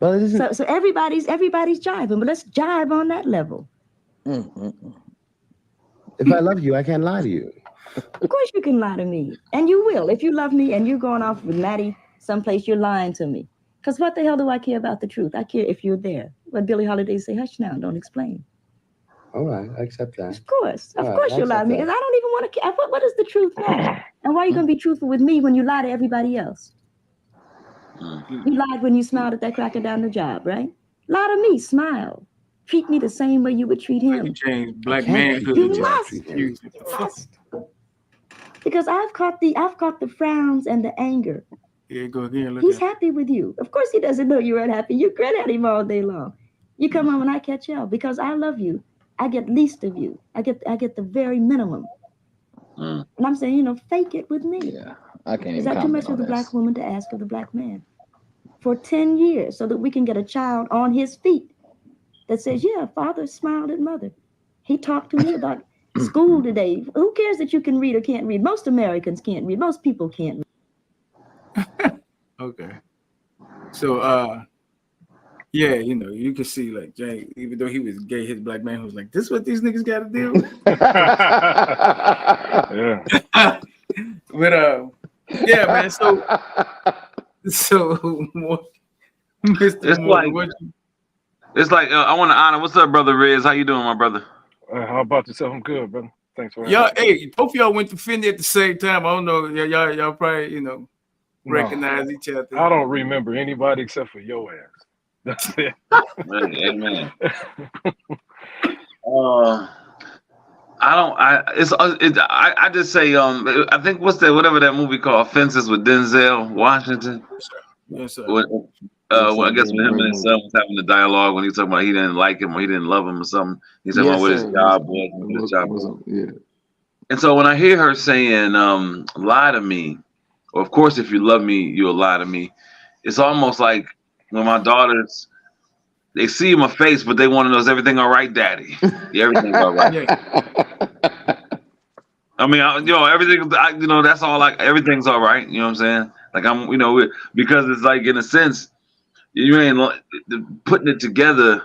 Well, it isn't. So everybody's jiving, but let's jive on that level. If I love you, I can't lie to you. Of course you can lie to me, and you will. If you love me and you're going off with Maddie someplace, you're lying to me. Because what the hell do I care about the truth? I care if you're there. What Billie Holiday say, hush now, don't explain. All right, I accept that. Of course All right, you'll lie to me. accept Because I don't even want to care. What does the truth matter? And why are you going to be truthful with me when you lie to everybody else? You lied when you smiled at that cracker down the job, right? Lie to me, smile. Treat me the same way you would treat him. Change black can't manhood. You must. Because I've caught the frowns and the anger. Yeah, go again. Look He's at happy with you. Of course he doesn't know you're unhappy. You grin at him all day long. You come home and I catch hell because I love you. I get least of you. I get the very minimum. And I'm saying, fake it with me. Yeah, I can't. Is that too much of the black woman to ask of the black man? For 10 years so that we can get a child on his feet that says, yeah, father smiled at mother. He talked to me about school today. Who cares that you can read or can't read? Most Americans can't read. Most people can't read. Okay. So yeah, you can see like Jay, even though he was gay, his black man was like, this is what these niggas gotta deal with. Yeah. But yeah, man. So Mr. Morgan, It's like I want to honor. What's up, brother Riz? How you doing, my brother? How about yourself? I'm good, brother. Thanks for y'all. Hey, both of y'all went to Fendi at the same time. I don't know. Y'all probably recognize each other. I don't remember anybody except for your ass. That's it. Amen. I just say I think whatever that movie called Fences with Denzel Washington. Yes, sir. I guess when him and his son was having the dialogue when he was talking about he didn't like him or he didn't love him or something. He said what his job was. Yeah. And so when I hear her saying lie to me, or of course if you love me, you'll lie to me, it's almost like when my daughters, they see my face, but they want to know, is everything all right, Daddy? Yeah, everything's all right. I mean, everything, that's all. Like everything's all right. You know what I'm saying? Like I'm, because it's like in a sense, You ain't putting it together.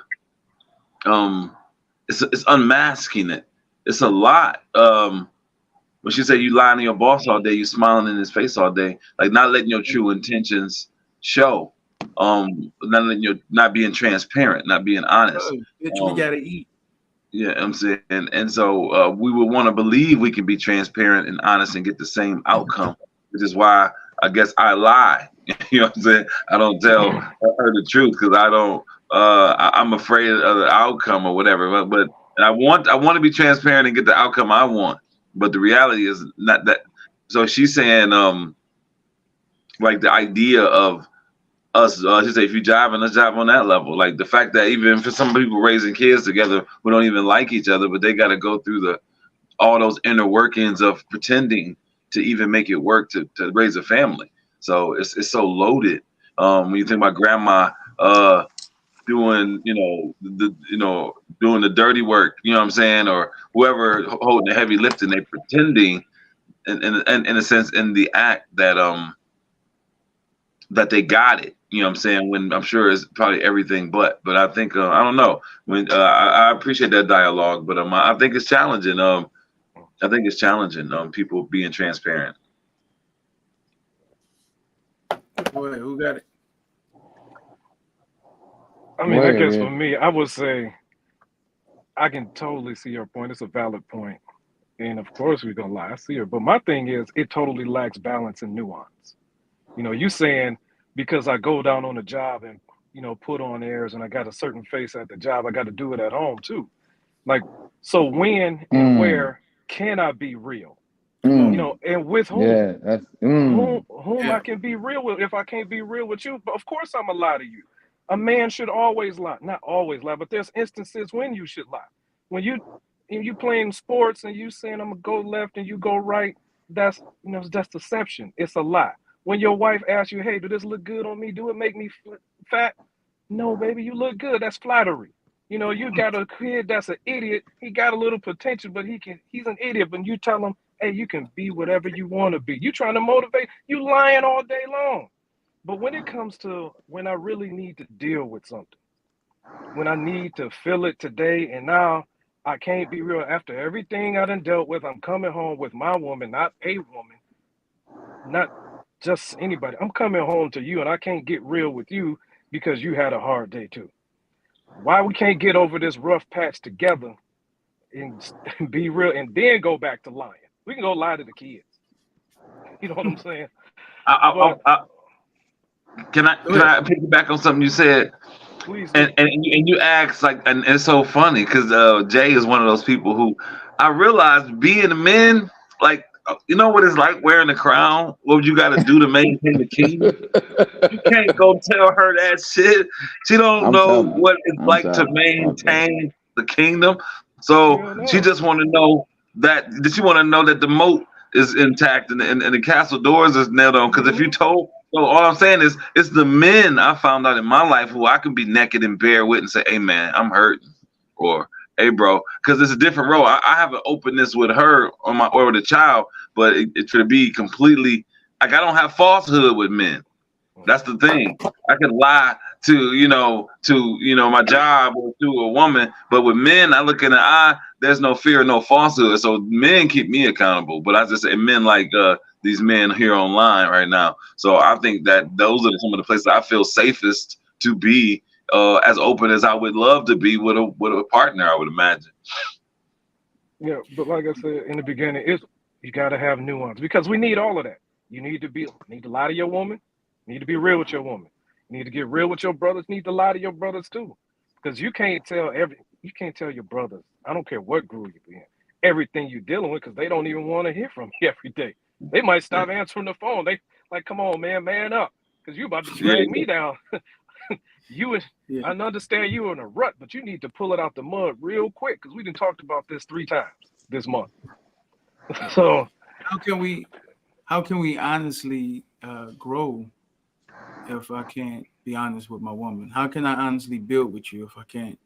It's unmasking it. It's a lot. When she said you lying to your boss all day, you smiling in his face all day, like not letting your true intentions show. Not being transparent, not being honest. We gotta eat. Yeah, I'm saying, and so we would want to believe we can be transparent and honest and get the same outcome, which is why I guess I lie. You know what I'm saying? I don't tell her the truth because I don't. I'm afraid of the outcome or whatever. But I want to be transparent and get the outcome I want. But the reality is not that. So she's saying, like the idea of us, she said, if you jive, let's jive on that level. Like the fact that even for some people raising kids together who don't even like each other, but they got to go through all those inner workings of pretending to even make it work to raise a family. So it's so loaded. When you think about grandma doing, doing the dirty work, you know what I'm saying, or whoever holding the heavy lifting, they pretending, in a sense, in the act that that they got it. You know what I'm saying? When I'm sure it's probably everything but I think I don't know. When I appreciate that dialogue, but I think it's challenging. I think it's challenging. People being transparent. Go ahead, who got it? I mean, I guess for me, I would say I can totally see your point. It's a valid point. And of course we're gonna lie. I see her. But my thing is it totally lacks balance and nuance. You saying because I go down on the job and put on airs and I got a certain face at the job, I got to do it at home too. Like, so when and where can I be real? And with whom? Yeah, that's whom I can be real with. If I can't be real with you, but of course I'm gonna lie to you. A man should always lie, not always lie, but there's instances when you should lie. When you playing sports and you saying I'm gonna go left and you go right, that's deception. It's a lie. When your wife asks you, hey, do this look good on me? Do it make me fat? No, baby, you look good. That's flattery. You got a kid that's an idiot. He got a little potential, but he's an idiot. But you tell him, hey, you can be whatever you want to be. You trying to motivate, you lying all day long. But when it comes to when I really need to deal with something, when I need to feel it today, and now I can't be real after everything I done dealt with, I'm coming home with my woman, not a woman, not just anybody. I'm coming home to you and I can't get real with you because you had a hard day too. Why we can't get over this rough patch together and be real and then go back to lying? We can go lie to the kids. You know what I'm saying? Can I piggyback on something you said? Please. And you asked, like, and it's so funny because Jay is one of those people who I realized being a man, like, you know what it's like wearing a crown? What you got to do to maintain the kingdom? You can't go tell her that shit. She don't know what it's like to maintain the kingdom. So she just want to know that the moat is intact and the castle doors is nailed on. Because if you told, so all I'm saying is it's the men I found out in my life who I can be naked and bare with and say, hey man, I'm hurting, or hey bro, because it's a different role. I have an openness with her or with a child, but it should be completely like I don't have falsehood with men. That's the thing. I can lie to my job or to a woman, but with men, I look in the eye. There's no fear, no falsehood. So men keep me accountable. But I just say men like these men here online right now. So I think that those are some of the places I feel safest to be as open as I would love to be with a partner, I would imagine. Yeah, but like I said in the beginning, you got to have nuance because we need all of that. You need to lie to your woman. You need to be real with your woman. You need to get real with your brothers. You need to lie to your brothers too, because you can't tell your brothers. I don't care what group you're in, everything you're dealing with, because they don't even want to hear from you every day. They might stop answering the phone. They like, come on, man up, because you about to drag me down. I understand you in a rut, but you need to pull it out the mud real quick, because we done talked about this 3 times this month. So how can we honestly grow if I can't be honest with my woman? How can I honestly build with you if I can't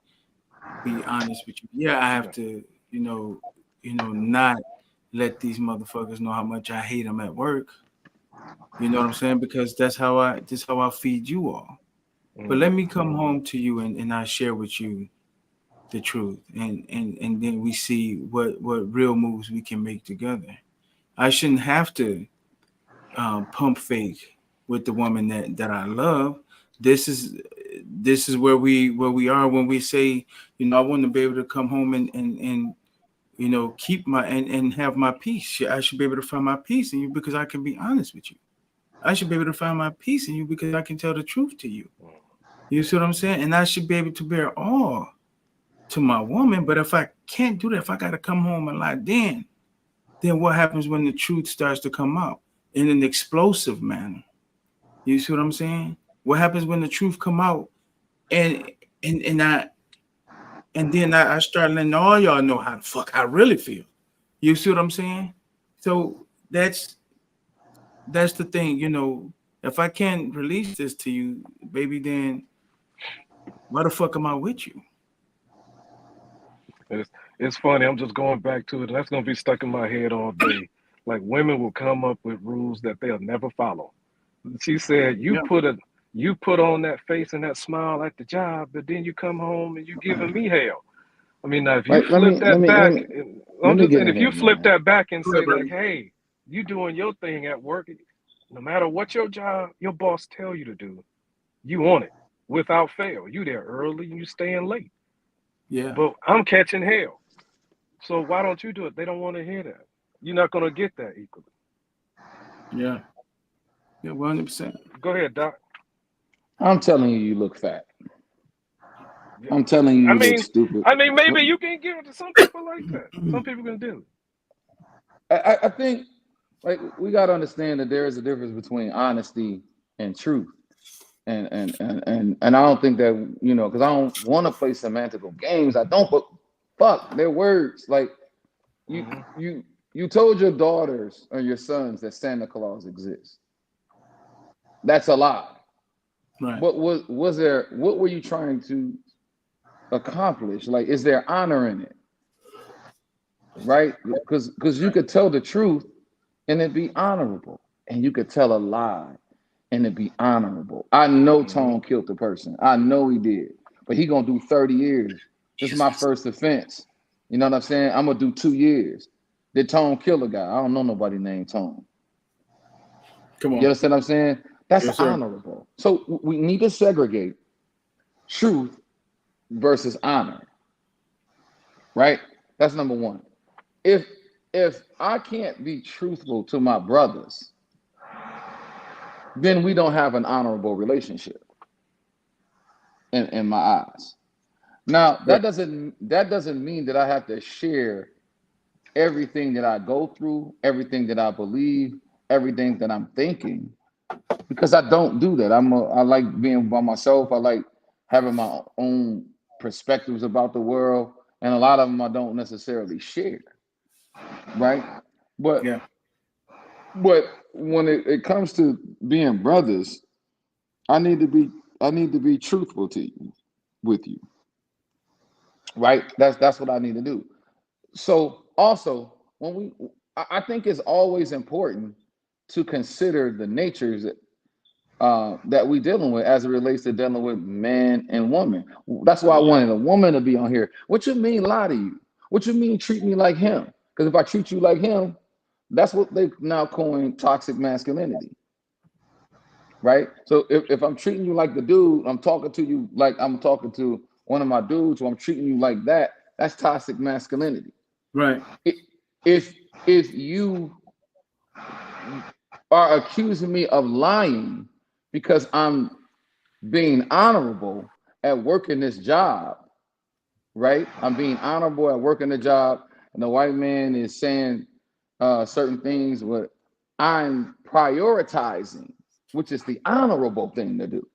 be honest with you? Yeah, I have to, not let these motherfuckers know how much I hate them at work. You know what I'm saying? Because that's how I feed you all. But let me come home to you and I share with you the truth, and then we see what real moves we can make together. I shouldn't have to pump fake with the woman that I love. This is where we are when we say, you know, I want to be able to come home and you know, keep my and have my peace. I should be able to find my peace in you because I can be honest with you. I should be able to find my peace in you because I can tell the truth to you. You see what I'm saying? And I should be able to bear all to my woman. But if I can't do that, if I got to come home and lie, then what happens when the truth starts to come out in an explosive manner? You see what I'm saying? What happens when the truth come out and then I start letting all y'all know how the fuck I really feel. You see what I'm saying? So that's the thing, you know. If I can't release this to you, baby, then why the fuck am I with you? It's funny. I'm just going back to it. And that's gonna be stuck in my head all day. Like women will come up with rules that they'll never follow. She said, "You put on that face and that smile at the job, but then you come home and you giving me hell." I mean, now if you flip that back, and if you flip that back and say like, "Hey, you doing your thing at work, no matter what your boss tell you to do, you on it without fail. You there early and you staying late. Yeah. But I'm catching hell. So why don't you do it?" They don't want to hear that. You're not gonna get that equally. Yeah. Yeah, 100%. Go ahead, Doc. I'm telling you, you look fat. I'm telling you, you look stupid. I mean, maybe you can give it to some people like that. Some people can do it. I think, like, we got to understand that there is a difference between honesty and truth. And I don't think that, you know, because I don't want to play semantical games. I don't, but fuck, they're words. Like, you told your daughters or your sons that Santa Claus exists. That's a lie. Right. What were you trying to accomplish? Like, is there honor in it? Right? Because you could tell the truth and it'd be honorable, and you could tell a lie and it'd be honorable. I know Tone killed the person. I know he did, but he gonna do 30 years. This is my first offense. You know what I'm saying? I'm gonna do 2 years. Did Tone kill a guy? I don't know nobody named Tone. Come on. You understand what I'm saying? That's Yes, honorable. So we need to segregate truth versus honor. Right? That's number one. If I can't be truthful to my brothers, then we don't have an honorable relationship in my eyes. Now, that doesn't mean that I have to share everything that I go through, everything that I believe, everything that I'm thinking, because I don't do that. I like being by myself. I like having my own perspectives about the world, and a lot of them I don't necessarily share. Right? But when it comes to being brothers, I need to be truthful to you, with you. Right? That's what I need to do. So also, I think it's always important to consider the natures that we dealing with as it relates to dealing with man and woman. That's why I wanted a woman to be on here. What you mean lie to you? What you mean treat me like him? Because if I treat you like him, that's what they now coin toxic masculinity. Right? So if I'm treating you like the dude, I'm talking to you like I'm talking to one of my dudes, or I'm treating you like that, that's toxic masculinity. Right. If you are accusing me of lying because I'm being honorable at working this job, right? I'm being honorable at working the job, and the white man is saying certain things, what I'm prioritizing, which is the honorable thing to do.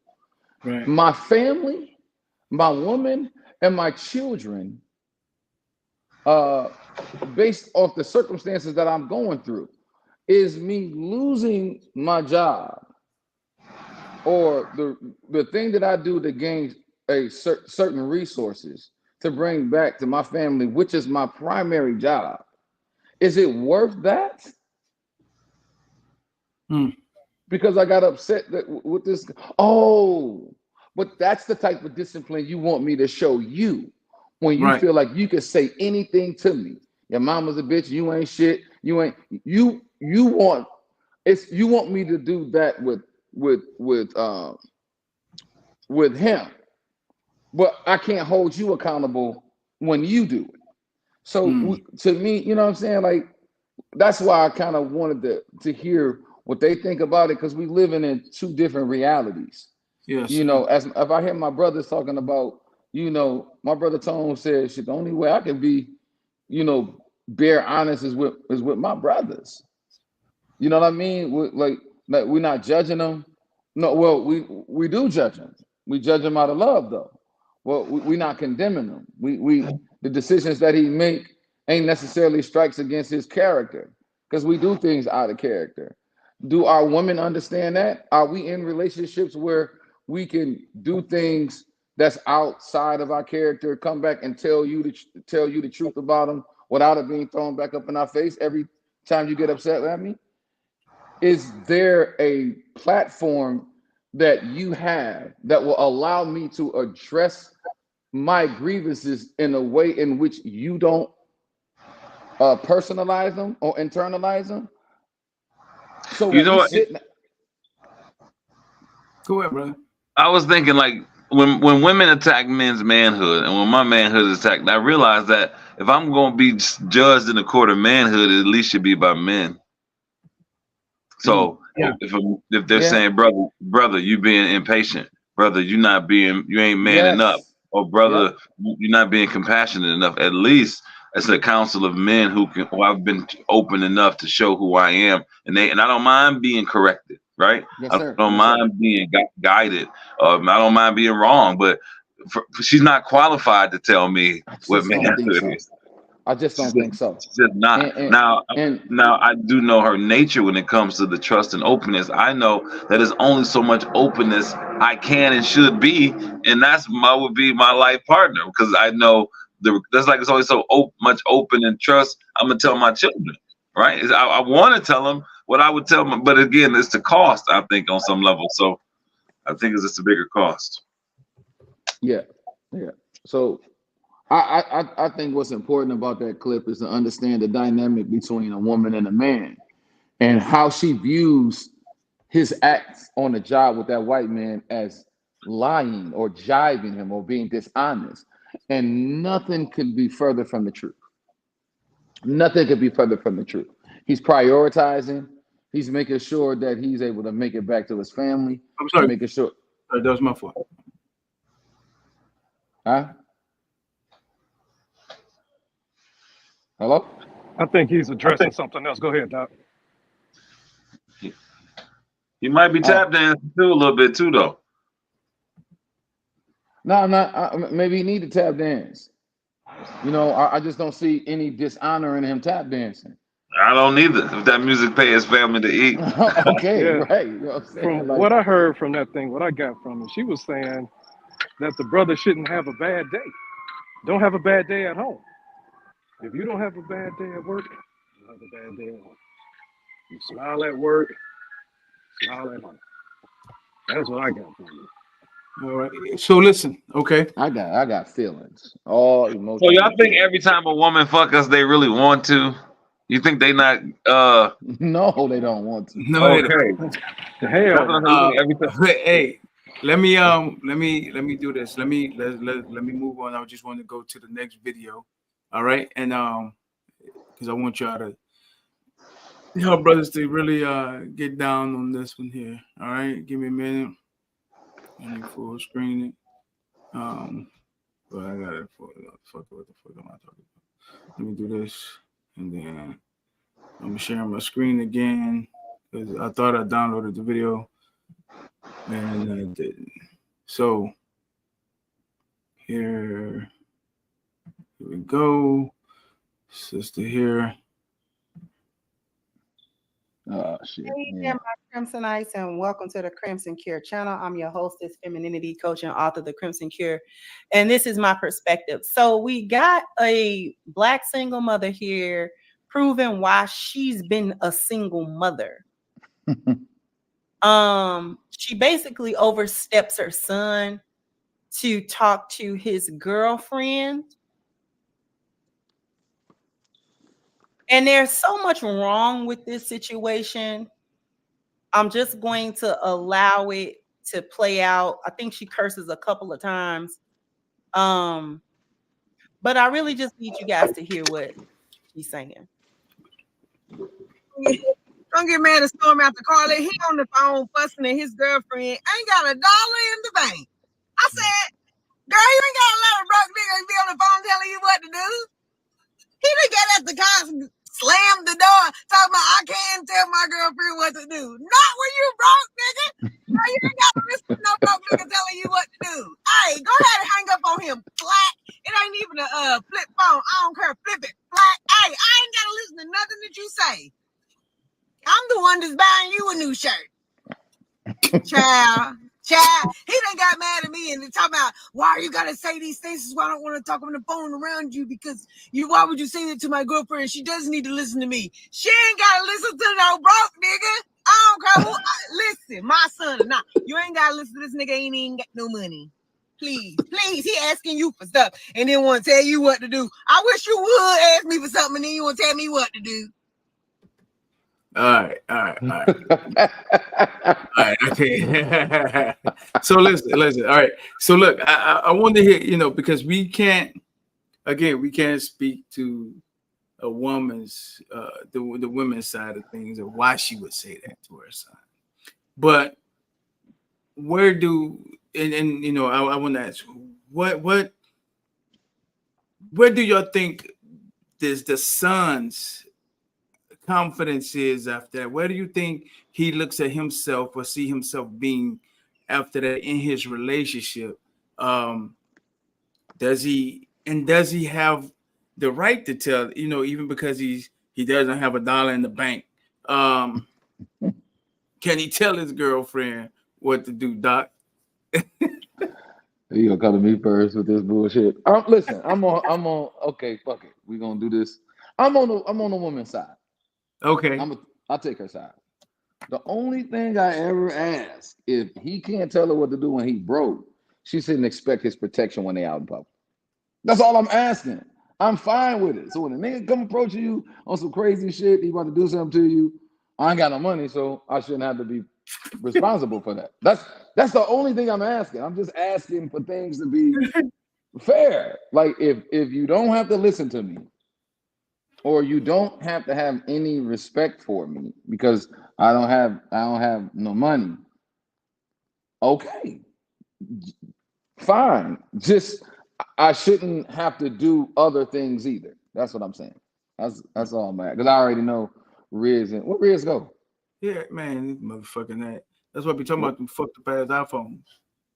Right. My family, my woman, and my children, based off the circumstances that I'm going through, is me losing my job or the thing that I do to gain certain resources to bring back to my family, which is my primary job. Is it worth that? Because I got upset with this. Oh, But that's the type of discipline you want me to show you when you Right. feel like you can say anything to me. Your mama's a bitch. You ain't shit. You ain't you. You want you want me to do that with him, but I can't hold you accountable when you do it. So to me, you know what I'm saying? Like that's why I kind of wanted to hear what they think about it, because we living in two different realities. Yes. You know, as if I hear my brothers talking about, you know, my brother Tone said, shit, the only way I can be, you know, bare honest is with my brothers. You know what I mean? Like we're not judging them. No, well, we do judge them. We judge them out of love, though. Well, we're not condemning them. We the decisions that he make ain't necessarily strikes against his character, because we do things out of character. Do our women understand that? Are we in relationships where we can do things that's outside of our character, come back and tell you the truth about them without it being thrown back up in our face every time you get upset at me? Is there a platform that you have that will allow me to address my grievances in a way in which you don't personalize them or internalize them? So You know what? Go ahead, brother. I was thinking, like, when women attack men's manhood and when my manhood is attacked, I realized that if I'm going to be judged in the court of manhood, it at least should be by men. So if they're saying, brother, you being impatient, brother, you ain't manning up, or brother, you're not being compassionate enough, at least it's a council of men who I've been open enough to show who I am, and I don't mind being corrected, right? Yes, I don't mind being guided. I don't mind being wrong, but she's not qualified to tell me what manhood is. I just don't think so. She's just not. Now I do know her nature when it comes to the trust and openness. I know that there's only so much openness I can and should be, and would be my life partner, because I know that's like it's always so much open and trust. I'm gonna tell my children, right? I want to tell them what I would tell them, but again, it's the cost, I think, on some level. So I think it's just a bigger cost. Yeah. So I think what's important about that clip is to understand the dynamic between a woman and a man, and how she views his acts on the job with that white man as lying or jibing him or being dishonest. And nothing could be further from the truth. Nothing could be further from the truth. He's prioritizing. He's making sure that he's able to make it back to his family. I'm sorry. Making sure. That was my fault. Huh? Hello? I think he's addressing something else. Go ahead, Doc. You might be tap dancing too a little bit too, though. No, I'm not. Maybe he need to tap dance. You know, I just don't see any dishonor in him tap dancing. I don't either. If that music pay his family to eat. Okay, Yeah. right. You know what I'm saying? From what I heard from that thing, what I got from it, she was saying that the brother shouldn't have a bad day. Don't have a bad day at home. If you don't have a bad day at work, you have a bad day at home. You smile at work, smile at home. That's what I got from it. All right. So listen, okay. I got feelings. All emotions. So y'all think every time a woman fuck us, they really want to? You think they not? No, they don't want to. No, okay. Hell. Hey, let me do this. Let me move on. I just want to go to the next video. All right, and because I want y'all brothers to really get down on this one here. All right, give me a minute. Let me full screen it. But I got it for what the fuck am I talking about? Let me do this, and then I'm sharing my screen again because I thought I downloaded the video and I didn't. So here we go. Sister here. Oh shit. Hey there, my Crimsonites, and welcome to the Crimson Cure channel. I'm your hostess, femininity coach, and author of the Crimson Cure. And this is my perspective. So we got a Black single mother here proving why she's been a single mother. She basically oversteps her son to talk to his girlfriend. And there's so much wrong with this situation. I'm just going to allow it to play out. I think she curses a couple of times. But I really just need you guys to hear what she's saying. Don't get mad at Storm after Carly. He on the phone fussing at his girlfriend. Ain't got $1 in the bank. I said, girl, you ain't got to let a broke nigga be on the phone telling you what to do. He done got at the car, slammed the door, talking about I can't tell my girlfriend what to do. Not when you broke, nigga. No, you ain't got to listen to no broke nigga telling you what to do. Hey, go ahead and hang up on him. Flat. It ain't even a flip phone. I don't care. Flip it. Flat. Hey, I ain't got to listen to nothing that you say. I'm the one that's buying you a new shirt. Child, he done got mad at me and they talking about why are you gotta say these things? This is why I don't want to talk on the phone around you because why would you say that to my girlfriend? She doesn't need to listen to me. She ain't gotta listen to no broke nigga. I don't care who listen, my son or not. You ain't gotta listen to this nigga, ain't even got no money. Please, he asking you for stuff and then want to tell you what to do. I wish you would ask me for something and then you want to tell me what to do. All right. Okay. So listen. All right. So look, I want to hear, because we can't speak to a woman's, the women's side of things or why she would say that to her son. But where do, I want to ask, where do y'all think the son's confidence is after that? Where do you think he looks at himself or see himself being after that in his relationship? Does he have the right to tell, even because he doesn't have $1 in the bank? Can he tell his girlfriend what to do, Doc? You gonna come to me first with this bullshit? Listen, I'm on. Okay, fuck it. We gonna do this. I'm on the woman's side. Okay. I'll take her side. The only thing I ever ask, if he can't tell her what to do when he broke, she shouldn't expect his protection when they out in public. That's all I'm asking. I'm fine with it. So when a nigga come approaching you on some crazy shit, he about to do something to you, I ain't got no money, so I shouldn't have to be responsible for that. That's the only thing I'm asking. I'm just asking for things to be fair. Like if you don't have to listen to me, or you don't have to have any respect for me because I don't have no money. Okay, fine. Just I shouldn't have to do other things either. That's what I'm saying. That's all I'm at. Because I already know Riz and where Riz go. Yeah, man, motherfucking that. That's what we talking about. Them fucked up ass iPhones.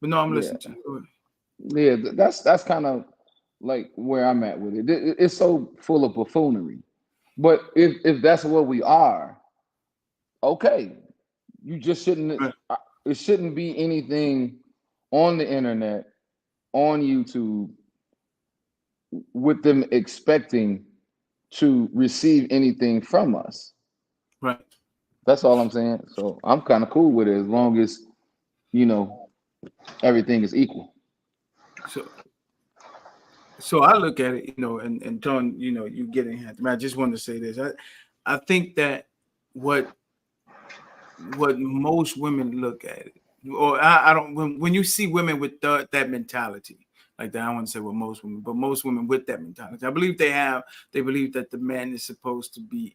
But no, I'm listening to you. Yeah, that's kind of like where I'm at with it. It's so full of buffoonery. But if that's what we are, okay, you just shouldn't. It shouldn't be anything on the internet, on YouTube, with them expecting to receive anything from us. Right. That's all I'm saying. So I'm kind of cool with it as long as everything is equal. So I look at it, and John, you getting here. I just want to say this. I think that what most women look at it, or I don't, when you see women with that mentality like that, I don't want to say what most women, but most women with that mentality, I believe they believe that the man is supposed to be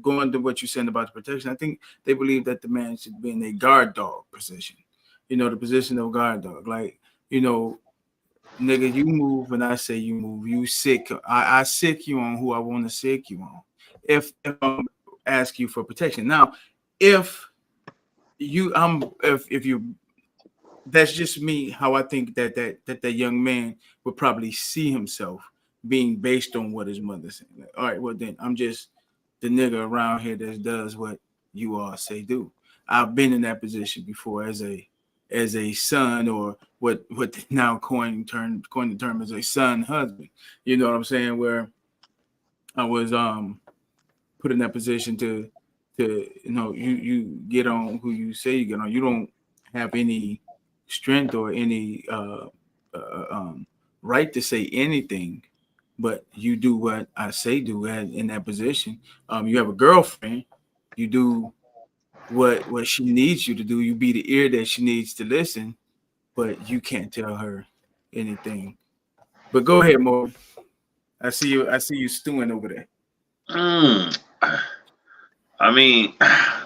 going to what you're saying about the protection. I think they believe that the man should be in a guard dog position, the position of guard dog, like, nigga, you move and I say you move. You sick. I sick you on who I want to sick you on. If I'm ask you for protection. Now, if you that's just me, how I think that young man would probably see himself being based on what his mother's saying. Like, all right, well then I'm just the nigga around here that does what you all say do. I've been in that position before as a son, or what now coined the term as a son husband. You know what I'm saying? Where I was put in that position to you get on who you say you get on. You don't have any strength or any right to say anything, but you do what I say do in that position. You have a girlfriend, you do what she needs you to do. You be the ear that she needs to listen, but you can't tell her anything. But go ahead, Mo. I see you stewing over there. I mean, I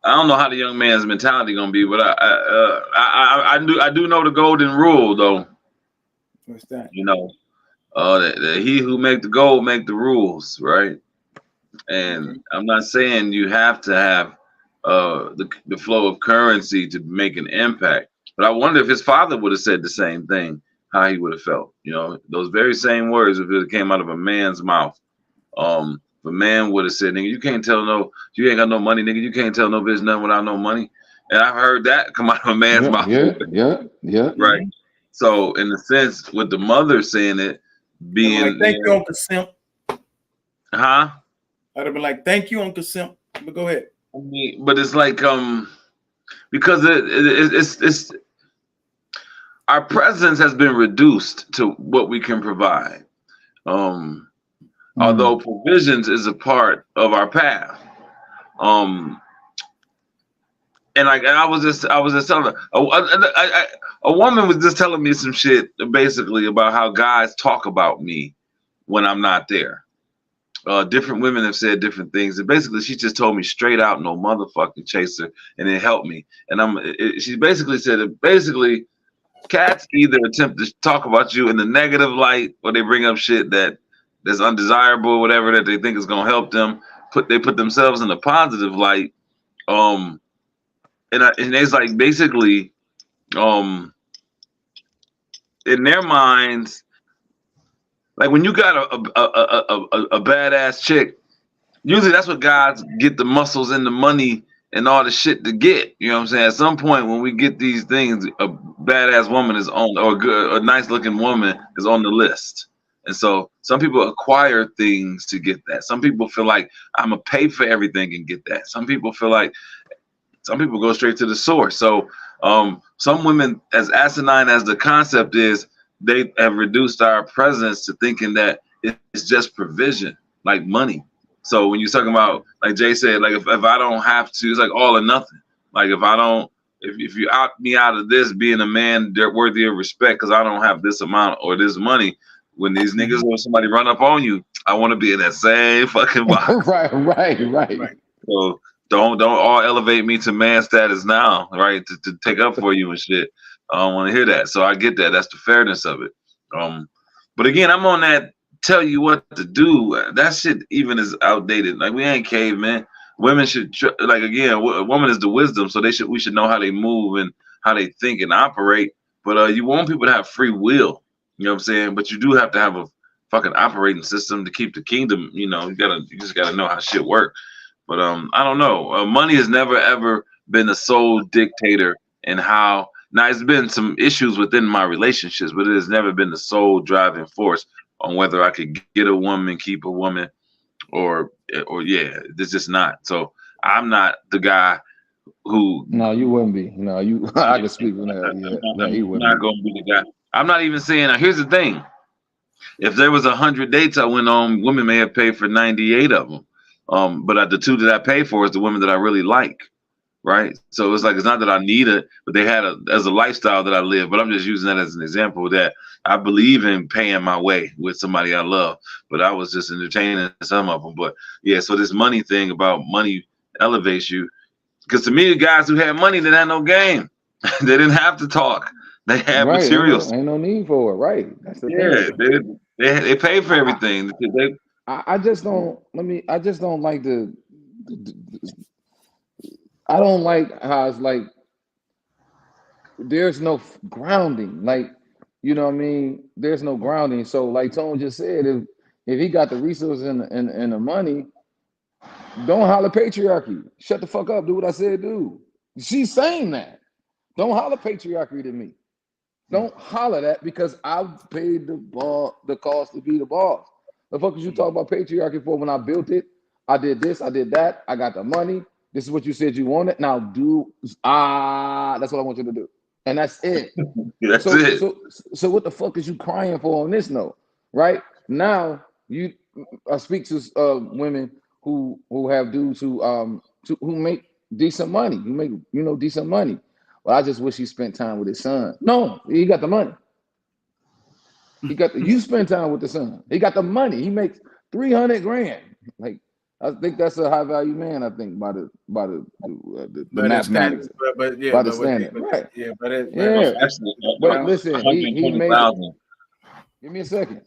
don't know how the young man's mentality gonna be, but I do know the golden rule though. What's that? You know, that he who make the gold make the rules, right? And I'm not saying you have to have the flow of currency to make an impact, but I wonder if his father would have said the same thing, how he would have felt. You know, those very same words, if it came out of a man's mouth. If a man would have said, nigga, you can't tell you ain't got no money, nigga, you can't tell no bitch nothing without no money. And I've heard that come out of a man's mouth. Yeah. Right. So in a sense, with the mother saying it, being like, thank you, Uncle Simp. Huh? I'd have been like, thank you, Uncle Simp. But go ahead. I mean, but it's like because it's our presence has been reduced to what we can provide. Although provisions is a part of our path. And like I was just telling a woman was just telling me some shit basically about how guys talk about me when I'm not there. Different women have said different things, and basically she just told me straight out, no motherfucking chaser, and it helped me. And she basically said that cats either attempt to talk about you in the negative light, or they bring up shit that's undesirable, whatever that they think is gonna help them. They put themselves in the positive light. And it's like basically, in their minds, like when you got a badass chick, usually that's what guys get the muscles and the money and all the shit to get. You know what I'm saying? At some point when we get these things, a badass woman is on, or a nice looking woman is on the list. And so some people acquire things to get that. Some people feel like I'm gonna pay for everything and get that. Some people go straight to the source. So some women, as asinine as the concept is, they have reduced our presence to thinking that it's just provision, like money. So when you're talking about, like Jay said, like if I don't have to, it's like all or nothing. Like if you opt me out of this being a man worthy of respect because I don't have this amount or this money, when these niggas or somebody run up on you, I want to be in that same fucking box. Right. So don't all elevate me to man status now, right? To take up for you and shit. I don't want to hear that. So I get that. That's the fairness of it. But again, I'm on that tell you what to do. That shit even is outdated. Like we ain't cavemen. Women should like again. A woman is the wisdom, so we should know how they move and how they think and operate. But you want people to have free will. You know what I'm saying? But you do have to have a fucking operating system to keep the kingdom. You know, you just gotta know how shit work. But I don't know. Money has never ever been the sole dictator in how. Now it's been some issues within my relationships, but it has never been the sole driving force on whether I could get a woman, keep a woman, or yeah, it's just not. So I'm not the guy who. No, you wouldn't be. No, you. I can speak on that. Yeah, no, you wouldn't. I'm not gonna be the guy. I'm not even saying. Now, here's the thing: if there was 100 dates I went on, women may have paid for 98 of them. But the two that I pay for is the women that I really like, right? So it's like it's not that I need it, but they had as a lifestyle that I live. But I'm just using that as an example that I believe in paying my way with somebody I love. But I was just entertaining some of them. But yeah, so this money thing about money elevates you, because to me, the guys who had money, they had no game. They didn't have to talk. They had materials. Ain't no need for it, right? That's the thing. They pay for everything. I just don't. I just don't like I don't like how it's like. There's no grounding. Like, you know what I mean? There's no grounding. So, like Tone just said, if he got the resources and the money, don't holler patriarchy. Shut the fuck up. Do what I said. Do. She's saying that. Don't holler patriarchy to me. Don't holler that because I paid the cost to be the boss. The fuck is you talking about patriarchy for? When I built it, I did this, I did that, I got the money. This is what you said you wanted. Now do that's what I want you to do. And that's it. That's it. So what the fuck is you crying for on this note? Right? Now you speak to women who have dudes who make decent money. You make decent money. Well, I just wish he spent time with his son. No, he got the money. You spend time with the son. He got the money. He makes $300,000. Like, I think that's a high value man. I think by the mathematics, by the standard, right? Yeah, but listen, he made. Give me a second.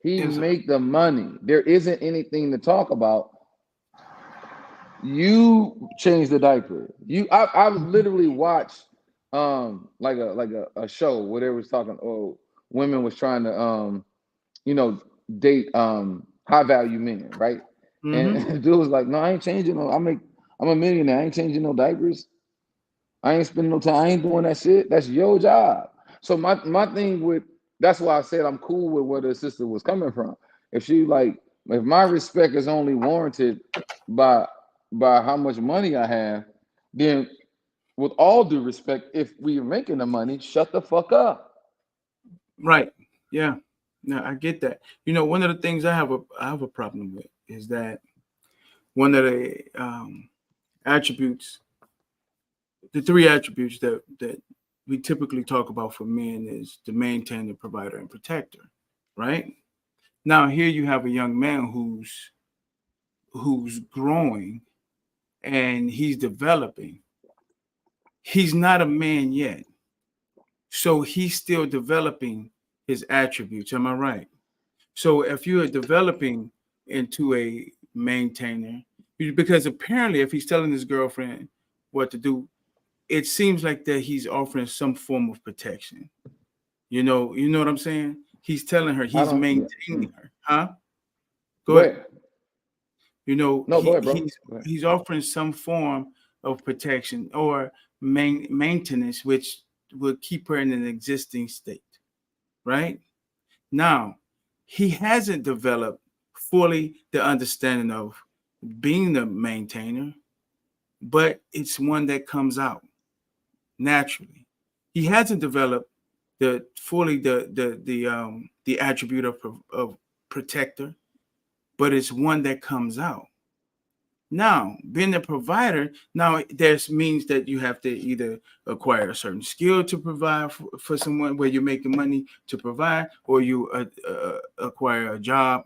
He make the money. There isn't anything to talk about. You change the diaper. I literally watched like a show where they was talking. Oh, women was trying to date high value men, right? And the dude was like, no, I ain't changing no. I'm a millionaire. I ain't changing no diapers. I ain't spending no time. I ain't doing that shit. That's your job. So my thing with that's why I said I'm cool with where the sister was coming from. If my respect is only warranted by how much money I have, then with all due respect, if we are making the money, shut the fuck up. Right. Yeah. No, I get that. One of the things I have a problem with is that one of the attributes, the three attributes that we typically talk about for men is the maintainer, provider, and protector, right? Now here you have a young man who's growing and he's developing. He's not a man yet, so he's still developing his attributes. Am I right? So if you are developing into a maintainer, because apparently if he's telling his girlfriend what to do, it seems like that he's offering some form of protection. You know what I'm saying? He's telling her, he's maintaining her. Huh? Go ahead. Go ahead, bro. He's offering some form of protection or maintenance, which will keep her in an existing state. Right? Now, he hasn't developed fully the understanding of being the maintainer, but it's one that comes out naturally. He hasn't developed the attribute of protector, but it's one that comes out. Now, being a provider, now there's means that you have to either acquire a certain skill to provide for someone where you're making money to provide, or you acquire a job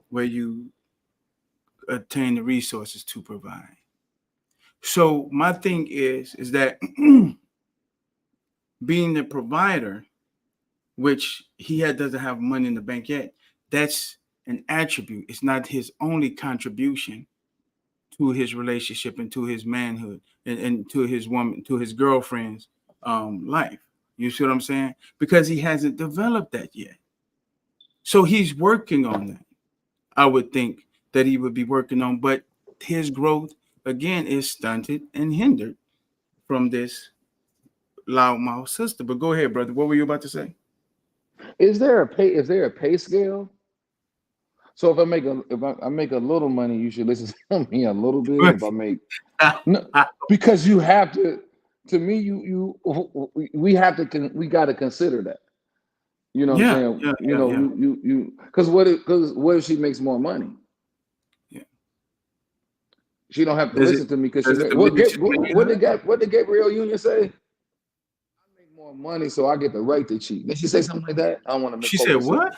where you attain the resources to provide. So my thing is that being the provider, which doesn't have money in the bank yet, that's an attribute. It's not his only contribution to his relationship and to his manhood and to his woman, to his girlfriend's life. You see what I'm saying? Because he hasn't developed that yet. So he's working on that. I would think that he would be working on, but his growth again is stunted and hindered from this loudmouth sister. But go ahead, brother. What were you about to say? Is there a pay scale? So if I make a little money, you should listen to me a little bit. If I make because you have to. To me, we got to consider that. You know what I'm saying? Because what if she makes more money? Yeah. She don't have to listen to me because what did Gabrielle Union say? I make more money, so I get the right to cheat. Did she say something like that? I don't want to make. She said what?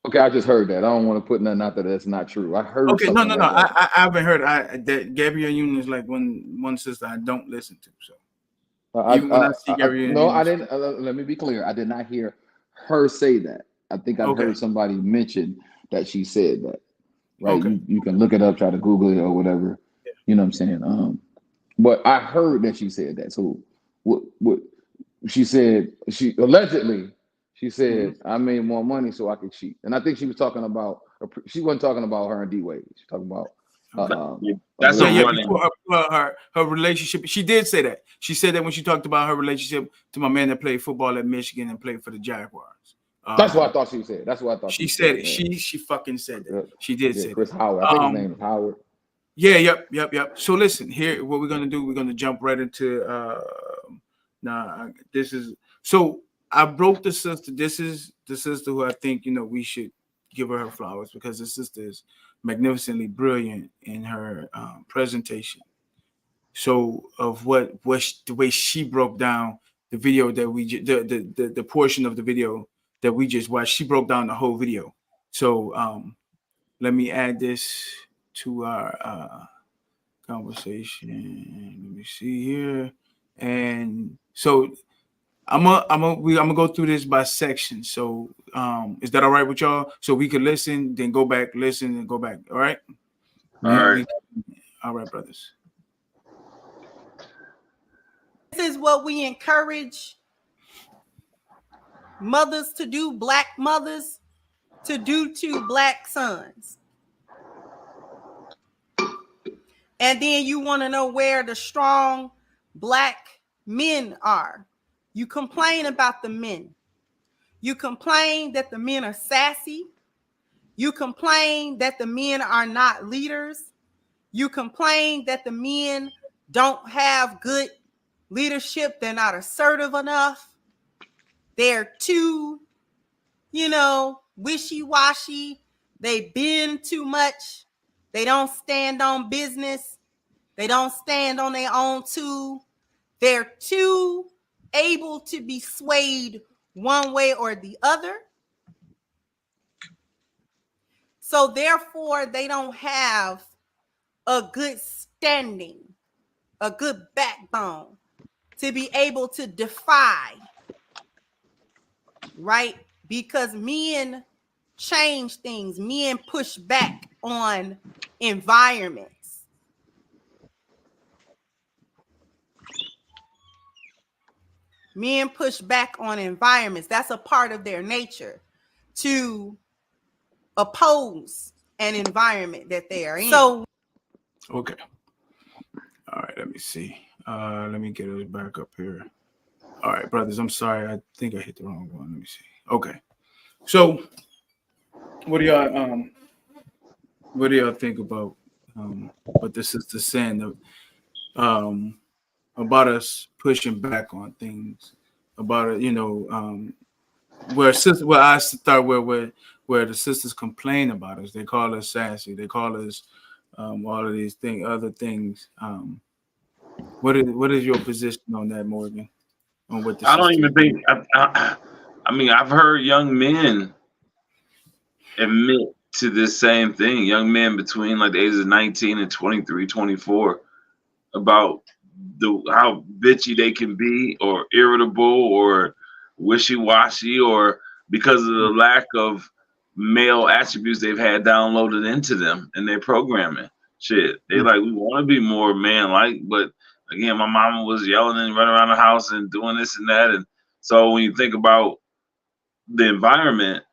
Okay, I just heard that. I don't want to put nothing out there that's not true. I heard. Okay, no. I haven't heard. That Gabrielle Union is like one sister I don't listen to. So even when I see Gabrielle Union, I didn't. Let me be clear. I did not hear her say that. I think I heard somebody mention that she said that. Right? Okay. You can look it up, try to Google it or whatever. Yeah. You know what I'm saying? But I heard that she said that. So what she said? She allegedly. She said, I made more money so I could cheat. And I think she was talking about, she wasn't talking about her and D-Wade. She's talking about her relationship. She did say that. She said that when she talked about her relationship to my man that played football at Michigan and played for the Jaguars. That's what I thought she said. That's what I thought she said. She fucking said that. She did say Chris that. Howard. I think his name is Howard. Yeah, yep. So listen, here what we're gonna do, we're gonna jump right into this is so I broke the sister. This is the sister who I think, you know, we should give her flowers because the sister is magnificently brilliant in her presentation. So of the way she broke down the video that we the portion of the video that we just watched, she broke down the whole video. So let me add this to our conversation. Let me see here. And so I'm gonna go through this by section. So is that all right with y'all? So we can listen, then go back, listen, and go back. All right? All right. All right, brothers. This is what we encourage mothers to do, Black mothers to do to Black sons. And then you want to know where the strong Black men are. You complain about the men. You complain that the men are sassy. You complain that the men are not leaders. You complain that the men don't have good leadership. They're not assertive enough. They're too, wishy-washy. They bend too much. They don't stand on business. They don't stand on their own two. They're too able to be swayed one way or the other. So therefore, they don't have a good standing, a good backbone to be able to defy, right? Because men change things. Men push back on environments. Men push back on environments. That's a part of their nature, to oppose an environment that they are in. So, okay. All right, let me see. Let me get it back up here. All right, brothers, I'm sorry. I think I hit the wrong one. Let me see. Okay. So what do y'all think about what this is the saying about us pushing back on things, about it, where I start where the sisters complain about us. They call us sassy. They call us all of these other things. What is your position on that, Morgan? On what I don't even think. I mean, I've heard young men admit to this same thing. Young men between like the ages of 19 and 23, 24, about how bitchy they can be, or irritable, or wishy-washy, or because of the lack of male attributes they've had downloaded into them in their programming. Shit, they like, we want to be more man-like, but again, my mama was yelling and running around the house and doing this and that. And so when you think about the environment,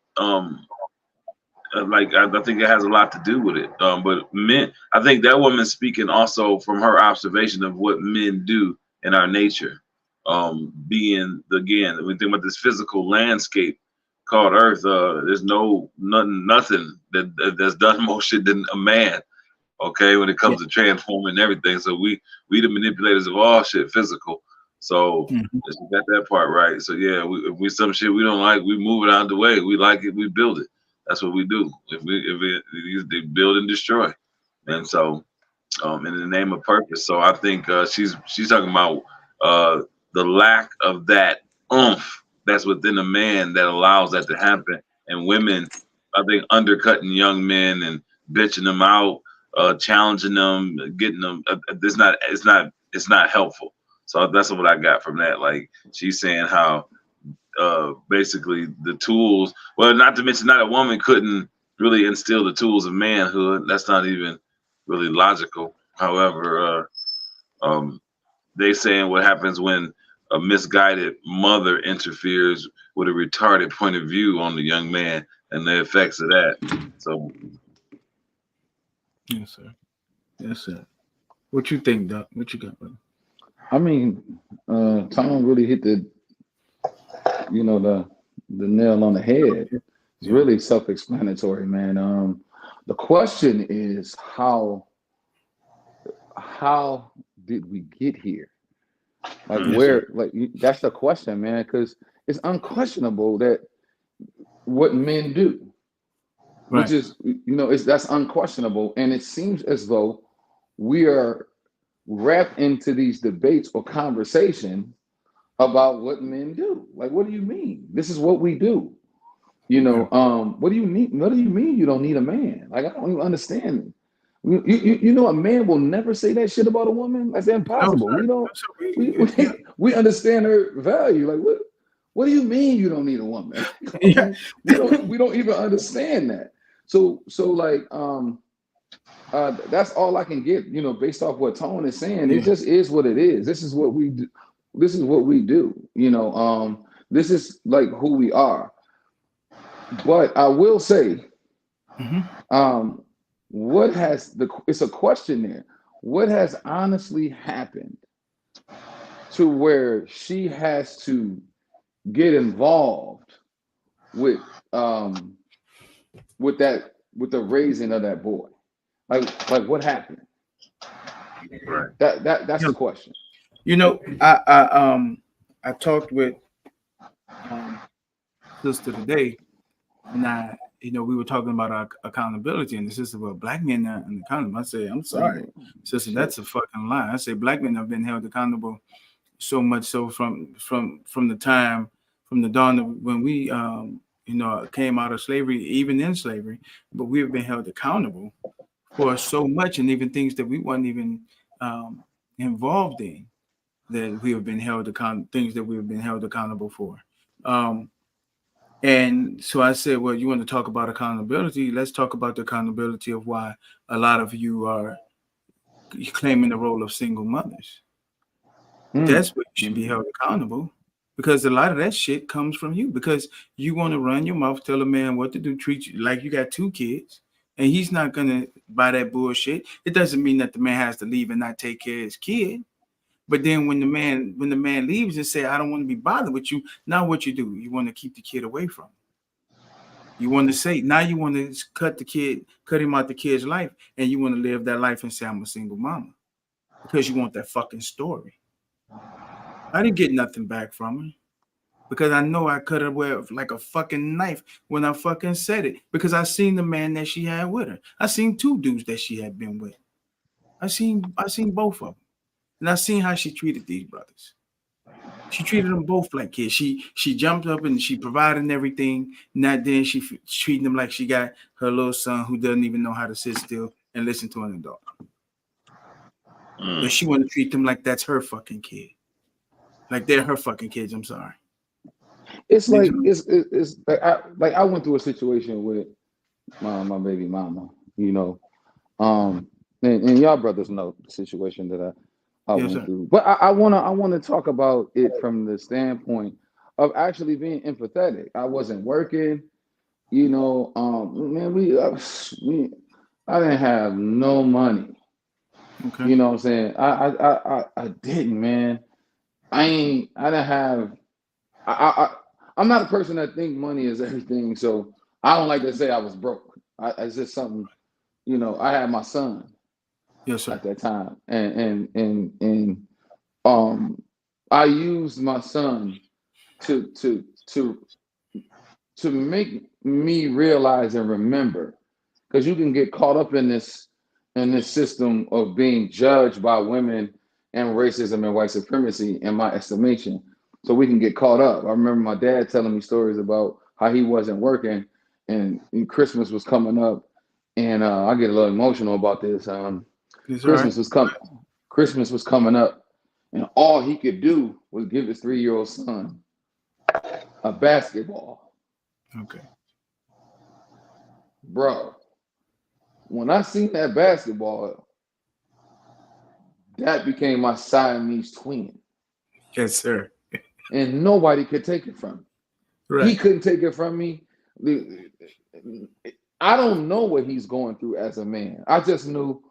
I think it has a lot to do with it. But men, I think that woman's speaking also from her observation of what men do in our nature. Again, we think about this physical landscape called Earth. There's nothing that's done more shit than a man. Okay, when it comes to transforming everything. So we the manipulators of all shit physical. So let's get that part right. So yeah, if we some shit we don't like, we move it out of the way. We like it, we build it. That's what we do. They build and destroy. And so in the name of purpose. So I think she's talking about the lack of that oomph that's within a man that allows that to happen. And women, I think, undercutting young men and bitching them out, challenging them, getting them. It's not helpful. So that's what I got from that. Like, she's saying how basically the tools. Well, not to mention that a woman couldn't really instill the tools of manhood. That's not even really logical. However, they saying what happens when a misguided mother interferes with a retarded point of view on the young man and the effects of that. So. Yes, sir. Yes, sir. What you think, Doc? What you got, brother? I mean, Tom really hit the nail on the head. It's really self-explanatory, man. The question is how how did we get here? Like Yes, where, that's the question, man, because it's unquestionable that what men do, Right. which is, that's unquestionable. And it seems as though we are wrapped into these debates or conversation about what men do. Like, what do you mean? This is what we do. What do you need? What do you mean you don't need a man? Like, I don't even understand. A man will never say that shit about a woman. That's impossible. We understand her value. Like, what do you mean you don't need a woman? we don't even understand that. So like, that's all I can get, based off what Tone is saying. It just is what it is. This is what we do. This is what we do. This is like who we are. But I will say, it's a question there. What has honestly happened to where she has to get involved with the raising of that boy? Like what happened? Right. That's the question. I talked with sister today, and we were talking about our accountability, and the sister, well, black men are accountable. I say, I'm sorry, sister, that's a fucking lie. I say black men have been held accountable so much so from the dawn of when we came out of slavery, even in slavery, but we have been held accountable for so much, and even things that we weren't even involved in, that we have been held accountable for. And so I said, well, you want to talk about accountability? Let's talk about the accountability of why a lot of you are claiming the role of single mothers. That's what you should be held accountable, because a lot of that shit comes from you, because you want to run your mouth, tell a man what to do, treat you like you got 2 kids, and he's not going to buy that bullshit. It doesn't mean that the man has to leave and not take care of his kid. But then when the man leaves and say, I don't want to be bothered with you, now what you do? You want to keep the kid away from him. You want to say, now you want to cut him out the kid's life, and you want to live that life and say, I'm a single mama, because you want that fucking story. I didn't get nothing back from her, because I know I cut her with like a fucking knife when I fucking said it, because I seen the man that she had with her. I seen 2 dudes that she had been with. I seen both of them. And I seen how she treated these brothers. She treated them both like kids. She jumped up and she provided everything. Not then she treating them like she got her little son who doesn't even know how to sit still and listen to an adult. But she want to treat them like that's her fucking kid. Like they're her fucking kids. I'm sorry. It's like it's like I went through a situation with my baby mama, and y'all brothers know the situation that I went through. But I wanna talk about it from the standpoint of actually being empathetic. I wasn't working, man. I didn't have no money. Okay. You know what I'm saying? I didn't, man. I'm not a person that think money is everything, so I don't like to say I was broke. It's just something, I had my son. Yes, sir. At that time, and I used my son to make me realize and remember, because you can get caught up in this system of being judged by women and racism and white supremacy, in my estimation. So we can get caught up. I remember my dad telling me stories about how he wasn't working, and Christmas was coming up, and I get a little emotional about this. Christmas was coming up, and all he could do was give his 3-year-old son a basketball. Okay. Bro, when I seen that basketball, that became my Siamese twin. Yes, sir. And nobody could take it from me. Right. He couldn't take it from me. I don't know what he's going through as a man. I just knew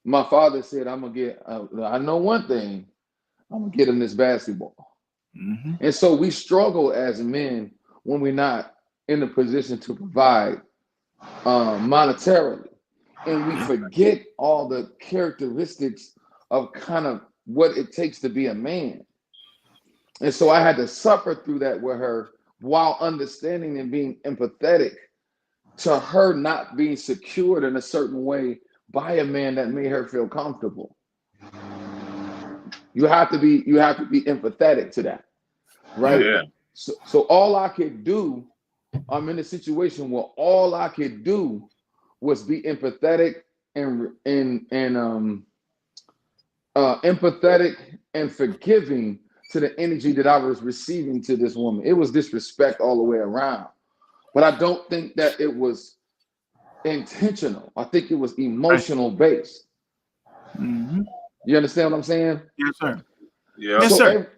my father said, I'm going to get, I know one thing, I'm going to get him this basketball. Mm-hmm. And so we struggle as men when we're not in a position to provide monetarily. And we forget all the characteristics of kind of what it takes to be a man. And so I had to suffer through that with her while understanding and being empathetic to her not being secured in a certain way by a man that made her feel comfortable. You have to be empathetic to that, right? Yeah. So all I could do, I'm in a situation where all I could do was be empathetic and empathetic and forgiving to the energy that I was receiving to this woman. It was disrespect all the way around, but I don't think that it was intentional. I think it was emotional based. Mm-hmm. You understand what I'm saying? Yes, sir. Yeah. Yes, So sir.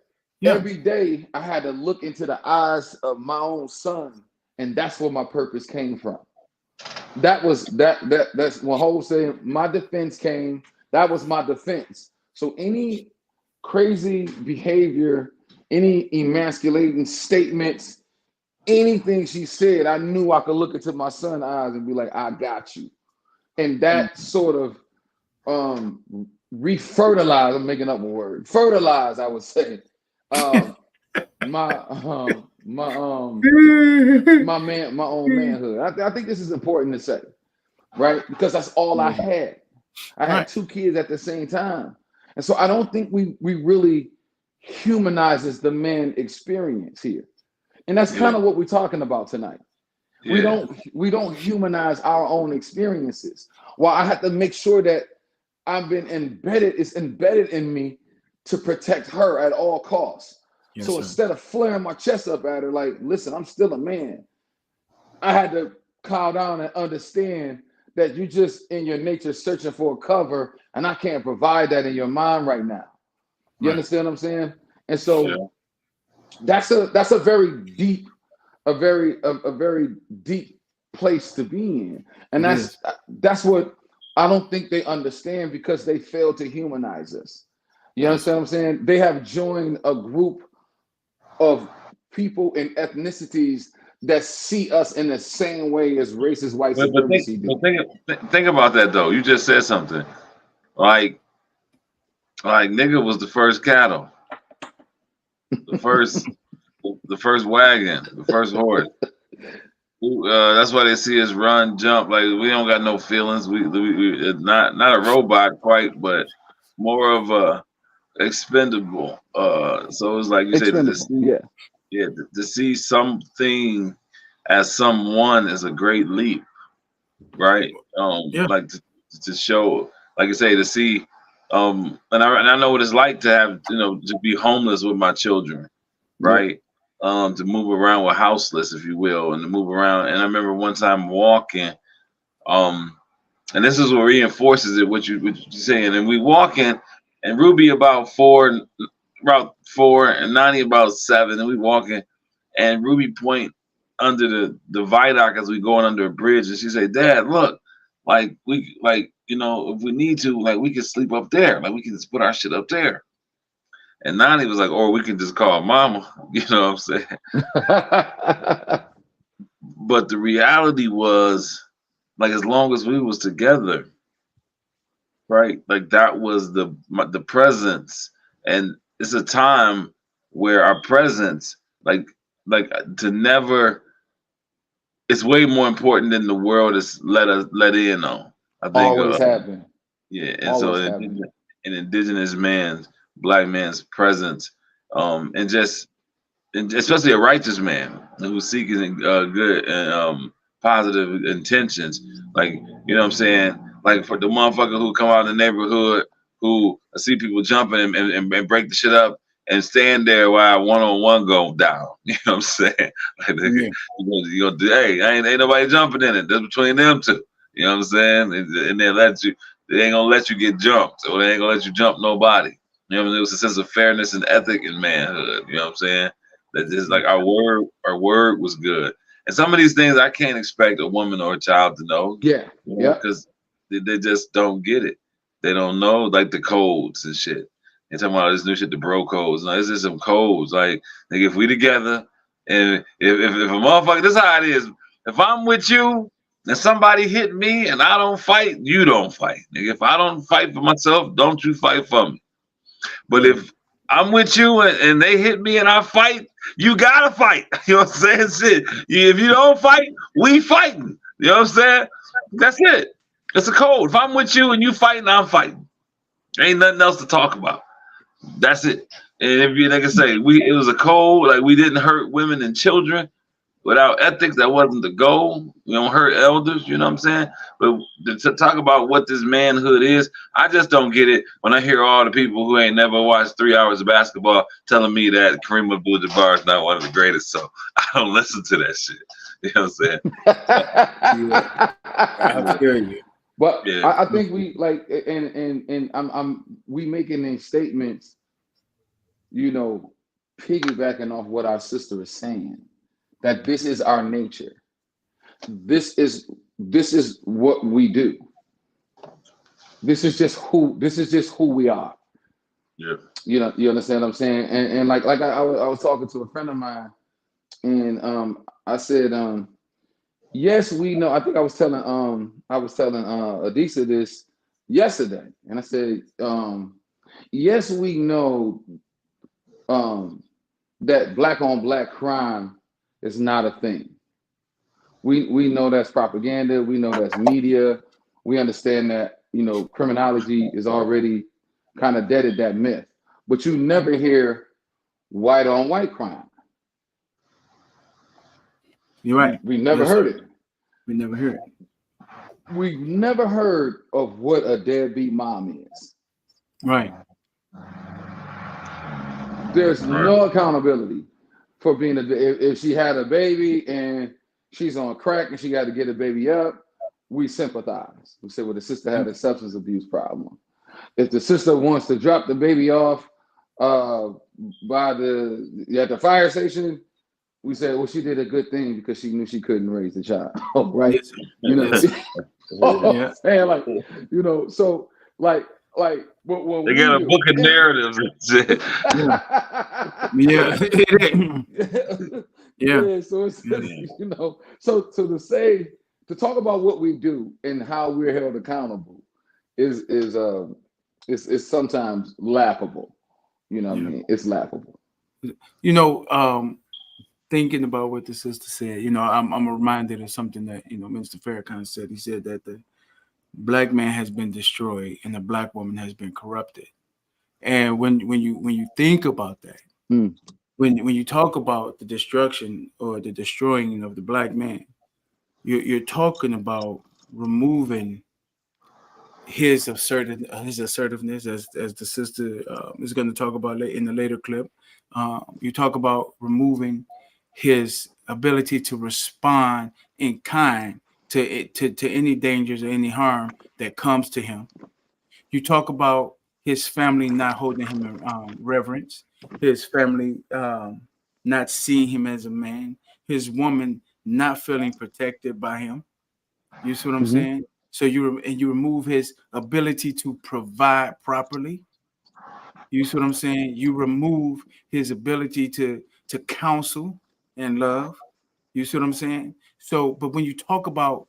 every day I had to look into the eyes of my own son, and that's where my purpose came from. That's when Ho said my defense came. That was my defense. So any crazy behavior, any emasculating statements, anything she said, I knew I could look into my son's eyes and be like, I got you. And that sort of refertilize, I'm making up a word, fertilize, I would say, my own manhood. I think this is important to say, right? Because that's all I had. I had two kids at the same time. And so I don't think we really humanizes the man experience here. And that's kind of what we're talking about tonight. Yeah. We don't humanize our own experiences. Well, I have to make sure that it's embedded in me to protect her at all costs. Yes, so instead of flaring my chest up at her, like, listen, I'm still a man, I had to calm down and understand that you just in your nature searching for a cover, and I can't provide that in your mind right now. You understand what I'm saying? And so that's a very deep place to be in. And that's what I don't think they understand, because they fail to humanize us. You understand what I'm saying? They have joined a group of people and ethnicities that see us in the same way as racist white supremacy do. Think about that though. You just said something like nigga was the first cattle, the first wagon, the first horse. That's why they see us run, jump. Like, we don't got no feelings. We not a robot quite, but more of a expendable. So it's like you said, to see something as someone is a great leap, right? Like to show, like you say, to see, and I know what it's like to have, to be homeless with my children, right? To move around with houseless, if you will, and to move around. And I remember one time walking, and this is what reinforces it, what you're saying. And we walking, and Ruby about four, and Nani about 7, and we walking, and Ruby point under the viaduct as we going under a bridge, and she say, "Dad, look, if we need to, like, we can sleep up there, like we can just put our shit up there." And Nani was like, "Or we can just call mama," you know what I'm saying? But the reality was, like, as long as we was together, right? Like, that was the presence. And it's a time where our presence, like to never, it's way more important than the world is let in on. I think always happen. Yeah, and always so an indigenous man's, Black man's presence, and especially a righteous man who's seeking good and positive intentions, like, you know what I'm saying, like for the motherfucker who come out in the neighborhood who see people jumping and break the shit up and stand there while one-on-one go down, you know what I'm saying? Like, you go, hey, ain't nobody jumping in it. That's between them two. You know what I'm saying? And they ain't gonna let you get jumped, or they ain't gonna let you jump nobody. You know what I mean? It was a sense of fairness and ethic in manhood. You know what I'm saying? That just like our word was good. And some of these things I can't expect a woman or a child to know. Yeah. Because they just don't get it. They don't know, like, the codes and shit. They're talking about this new shit, the bro codes. No, this is some codes. Like, if we together, and if a motherfucker, this is how it is. If I'm with you If somebody hit me and I don't fight, you don't fight. Nigga, if I don't fight for myself, don't you fight for me. But if I'm with you and they hit me and I fight, you gotta fight. You know what I'm saying? Shit. If you don't fight, we fighting. You know what I'm saying? That's it. It's a code. If I'm with you and you fighting, I'm fighting. Ain't nothing else to talk about. That's it. And if you, like I say, it was a code. Like, we didn't hurt women and children. Without ethics, that wasn't the goal. We don't hurt elders, you know what I'm saying? But to talk about what this manhood is, I just don't get it when I hear all the people who ain't never watched 3 hours of basketball telling me that Kareem Abdul-Jabbar is not one of the greatest. So I don't listen to that shit. You know what I'm saying? I hear you. But yeah. I think we like, and we making these statements, you know, piggybacking off what our sister is saying. That this is our nature. This is what we do. This is just who we are. Yeah. You know, you understand what I'm saying? And like I was talking to a friend of mine, and I said, yes, we know. I think I was telling Adisa this yesterday, and I said, yes, we know that black on black crime is not a thing. We know that's propaganda. We know that's media. We understand that, you know, criminology is already kind of deaded that myth. But you never hear white on white crime. You're right. We never heard it. We never heard it. We never heard of what a deadbeat mom is. Right. There's no accountability for being if she had a baby and she's on crack and she got to get a baby up, we sympathize. We say, well, the sister had a substance abuse problem. If the sister wants to drop the baby off at the fire station, we say, well, she did a good thing because she knew she couldn't raise the child, right? Yes. You know, Yes. saying like, you know, so like when they got a book of narratives and shit. Yeah. So it's you know, so to talk about what we do and how we're held accountable is sometimes laughable. You know what I mean? It's laughable. You know, thinking about what the sister said, you know, I'm reminded of something that, you know, Mr. Farrakhan said. He said that the black man has been destroyed and the black woman has been corrupted. And when you think about that, when you talk about the destruction or the destroying of the black man, you're talking about removing his assertiveness, as the sister is going to talk about in the later clip. You talk about removing his ability to respond in kind to any dangers or any harm that comes to him. You talk about his family not holding him in reverence, his family not seeing him as a man, his woman not feeling protected by him. You see what I'm saying? So you remove his ability to provide properly. You see what I'm saying? You remove his ability to counsel and love. You see what I'm saying? So, but when you talk about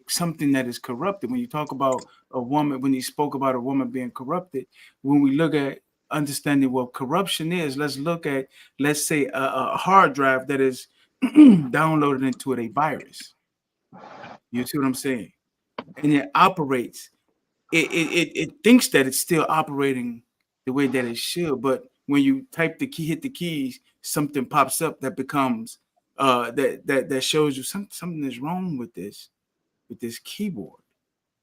something that is corrupted, when you talk about a woman, when he spoke about a woman being corrupted, when we look at understanding what corruption is, let's say a hard drive that is downloaded into it a virus. You see what I'm saying? And it operates. It thinks that it's still operating the way that it should, but when you type the key, hit the keys, something pops up that becomes that shows you something is wrong with this keyboard.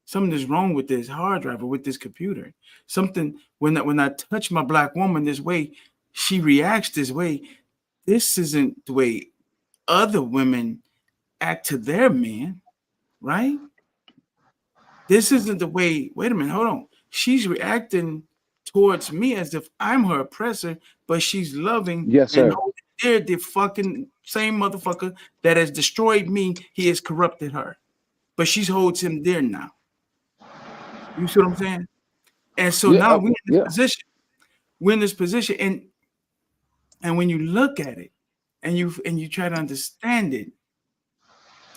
Something is wrong with this hard drive or with this computer. Something when I touch my black woman this way, she reacts this way. This isn't the way other women act to their men, right? This isn't the way. Wait a minute, hold on. She's reacting towards me as if I'm her oppressor, but she's loving. Yes, sir. And they're the fucking same motherfucker that has destroyed me. He has corrupted her, but she holds him there now. You see what I'm saying? And so now we're in this position. We're in this position, and when you look at it, and you try to understand it,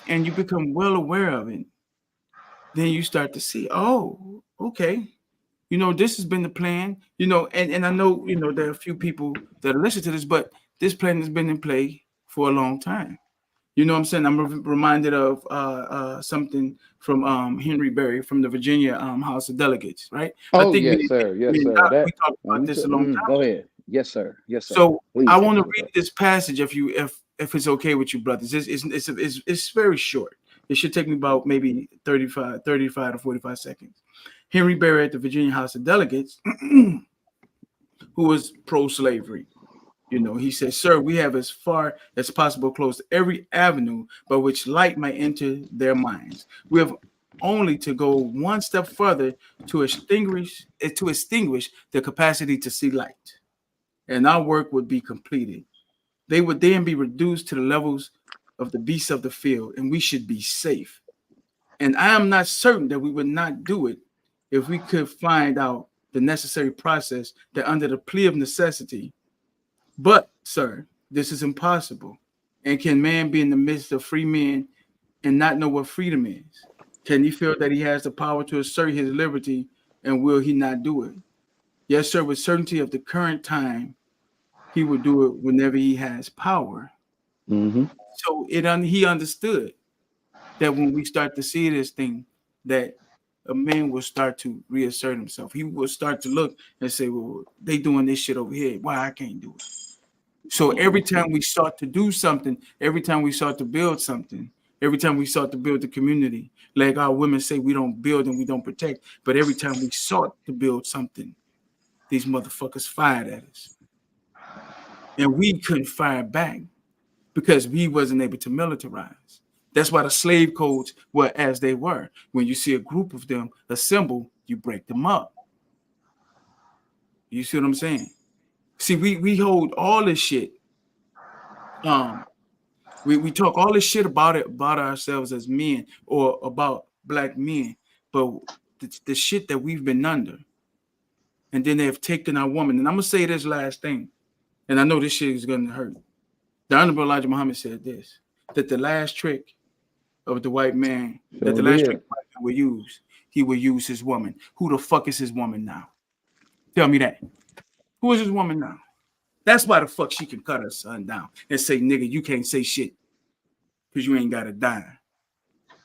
and you become well aware of it, then you start to see, oh, okay, this has been the plan, and I know, there are a few people that listen to this, but this plan has been in play for a long time. You know what I'm saying? I'm reminded of something from Henry Berry from the Virginia House of Delegates, right? Oh, I think yes, sir. Yes, sir. we talked about this a long time. Go ahead. Yes, sir. Yes, sir. So Please, I want to read this passage if it's okay with you, brothers. It's very short. It should take me about maybe 35 to 45 seconds. Henry Berry at the Virginia House of Delegates, who was pro-slavery. He says, sir, we have as far as possible closed every avenue by which light might enter their minds. We have only to go one step further to extinguish the capacity to see light, and our work would be completed. They would then be reduced to the levels of the beasts of the field, and we should be safe. And I am not certain that we would not do it if we could find out the necessary process that under the plea of necessity. But, sir, this is impossible. And can man be in the midst of free men and not know what freedom is? Can he feel that he has the power to assert his liberty, and will he not do it? Yes, sir, with certainty of the current time, he will do it whenever he has power. Mm-hmm. So he understood that when we start to see this thing, that a man will start to reassert himself. He will start to look and say, well, they doing this shit over here. Why I can't do it? So every time we sought to do something, every time we sought to build something, every time we sought to build the community, like our women say, we don't build and we don't protect. But every time we sought to build something, these motherfuckers fired at us. And we couldn't fire back because we wasn't able to militarize. That's why the slave codes were as they were. When you see a group of them assemble, you break them up. You see what I'm saying? See, we hold all this shit. We talk all this shit about ourselves as men or about black men, but the shit that we've been under, and then they have taken our woman. And I'm gonna say this last thing, and I know this shit is gonna hurt. The Honorable Elijah Muhammad said this: that the last trick of the white man, trick the white man will use, he will use his woman. Who the fuck is his woman now? Tell me that. Who is his woman now? That's why the fuck she can cut her son down and say, nigga, you can't say shit because you ain't got a dime.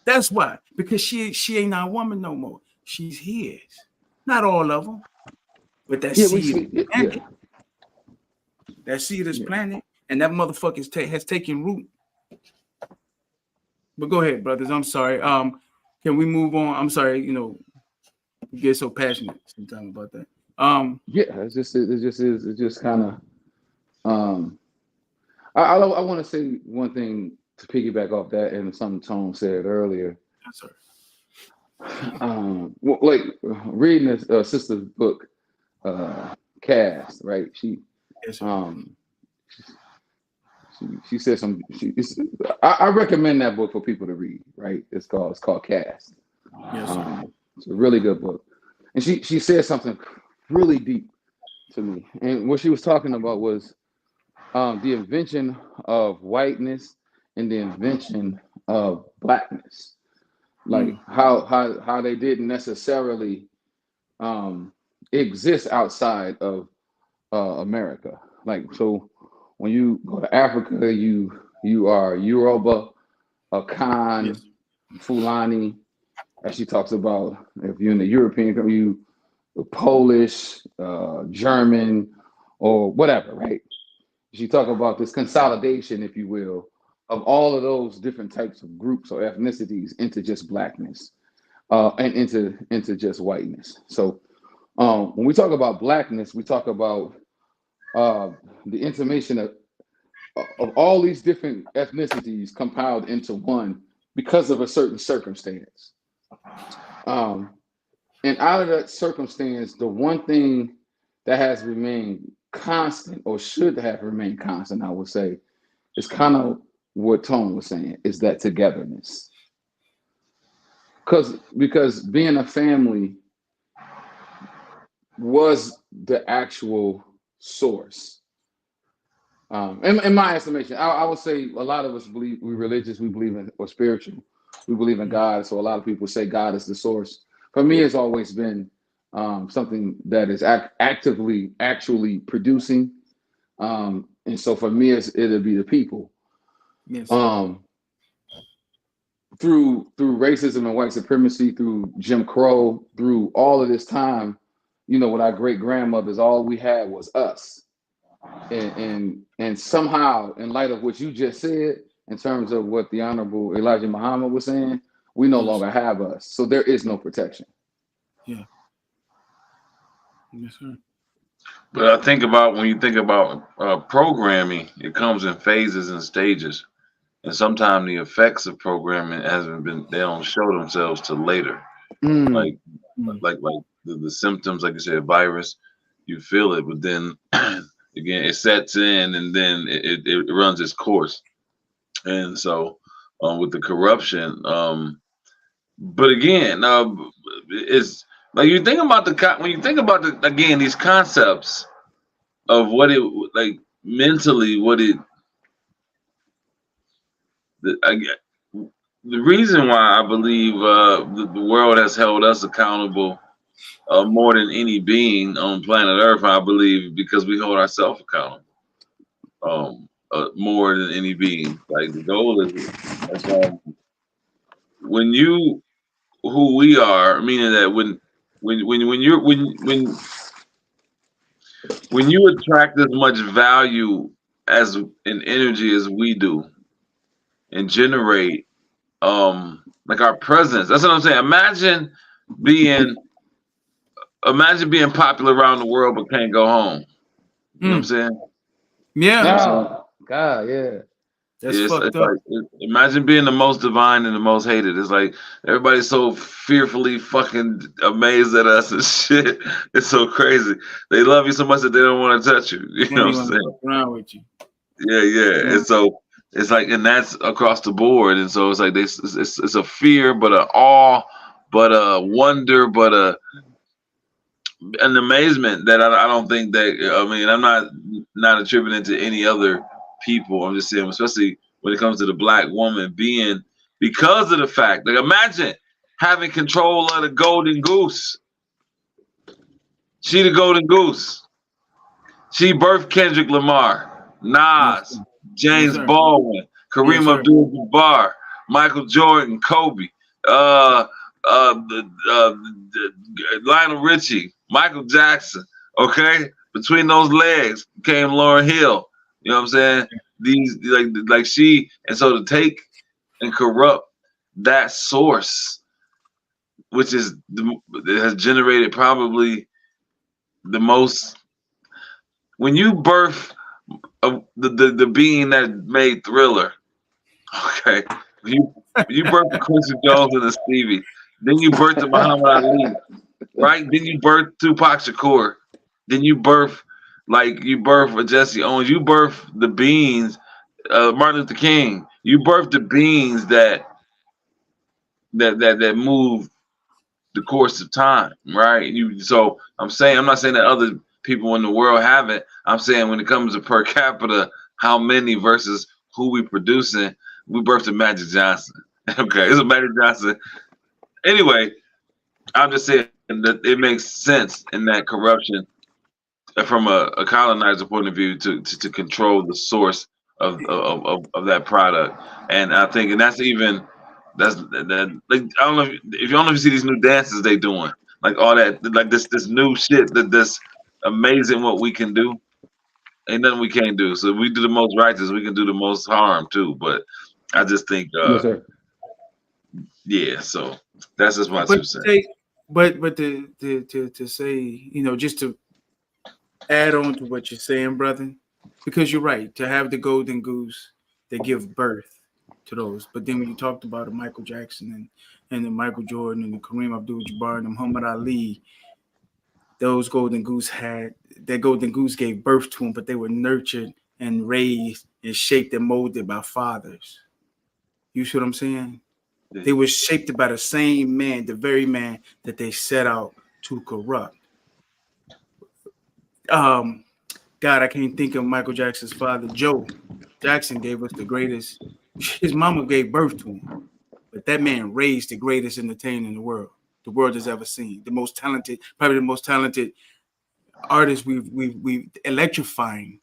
That's why. Because she ain't our woman no more. She's his. Not all of them. But that seed is planted. That seed is planted. And that motherfucker has taken root. But go ahead, brothers. I'm sorry. Can we move on? I'm sorry, we get so passionate sometimes about that. It's just kind of I want to say one thing to piggyback off that and something Tone said earlier. Yes, sir. Like reading this sister's book, Caste, right? She said some. I recommend that book for people to read. Right? It's called Caste. Yes, sir. It's a really good book, and she said something really deep to me. And what she was talking about was the invention of whiteness and the invention of blackness, like how they didn't necessarily exist outside of America. Like, so when you go to Africa, you are Yoruba, Akan, Fulani, as she talks about. If you're in the European country, you Polish, German, or whatever, right? She talk about this consolidation, if you will, of all of those different types of groups or ethnicities into just blackness, and into just whiteness. So when we talk about blackness, we talk about the intimation of all these different ethnicities compiled into one because of a certain circumstance. And out of that circumstance, the one thing that has remained constant, or should have remained constant, I would say, is kind of what Tone was saying, is that togetherness. Because being a family was the actual source. In my estimation, I would say a lot of us believe we're religious, we believe in or spiritual, we believe in God. So a lot of people say God is the source. For me, it's always been something that is actively actually producing. And so for me, it'll be the people. Yes. Through racism and white supremacy, through Jim Crow, through all of this time, you know, with our great grandmothers, all we had was us. And somehow, in light of what you just said, in terms of what the Honorable Elijah Muhammad was saying, we no longer have us. So there is no protection. Yeah. Yes, sir. But I think about when you think about programming, it comes in phases and stages, and sometimes the effects of programming they don't show themselves till later. Like the symptoms, like you said, virus, you feel it, but then again it sets in, and then it runs its course. And so with the corruption, but again, it's like you think about when you think about again these concepts of what it like mentally, what it the reason why I believe the world has held us accountable more than any being on planet Earth, I believe, because we hold ourselves accountable more than any being. Like the goal is when you who we are, meaning that when you attract as much value as in energy as we do and generate like our presence, that's what I'm saying. Imagine being popular around the world but can't go home. You know what I'm saying? Yeah. Oh, God, yeah. That's fucked up. Like, imagine being the most divine and the most hated. It's like everybody's so fearfully fucking amazed at us and shit. It's so crazy. They love you so much that they don't want to touch you. You know what I'm saying? Around with you. Yeah. And so it's like, and that's across the board. And so it's like it's a fear, but a awe, but a wonder, but an amazement that I don't think that. I mean, I'm not attributing to any other people. I'm just saying, especially when it comes to the black woman being, because of the fact, like imagine having control of the golden goose. She the golden goose. She birthed Kendrick Lamar, Nas, James Baldwin, Kareem Abdul-Jabbar, Michael Jordan, Kobe, Lionel Richie, Michael Jackson. Okay, between those legs came Lauryn Hill. You know what I'm saying? These like she, and so to take and corrupt that source, which is it has generated probably the most. When you birth the being that made Thriller, okay, you birth Quincy Jones and the Stevie, then you birth the Muhammad Ali, right? Then you birth Tupac Shakur, then you birth Jesse Owens, you birth the beings, Martin Luther King, you birth the beings that move the course of time, right? So I'm not saying that other people in the world haven't. I'm saying when it comes to per capita, how many versus who we producing, we birthed a Magic Johnson. Okay, it's a Magic Johnson. Anyway, I'm just saying that it makes sense in that corruption from a colonizer point of view to control the source of that product. And I think, and that's that like I don't know if you see these new dances they doing, like all that, like this new shit that's amazing what we can do. Ain't nothing we can't do. So if we do the most righteous, we can do the most harm too. But I just think Yes, sir. Yeah, so that's just my 2 cents. But to say, you know, just to add on to what you're saying, brother, because you're right, to have the golden goose, they give birth to those. But then when you talked about Michael Jackson and the Michael Jordan and the Kareem Abdul-Jabbar and the Muhammad Ali, those golden goose gave birth to them, but they were nurtured and raised and shaped and molded by fathers. You see what I'm saying? They were shaped by the same man, the very man that they set out to corrupt. God God, I can't think of Michael Jackson's father, Joe Jackson, gave us the greatest. His mama gave birth to him, but that man raised the greatest entertainer in the world has ever seen. The most talented, probably the most talented artist we've electrifying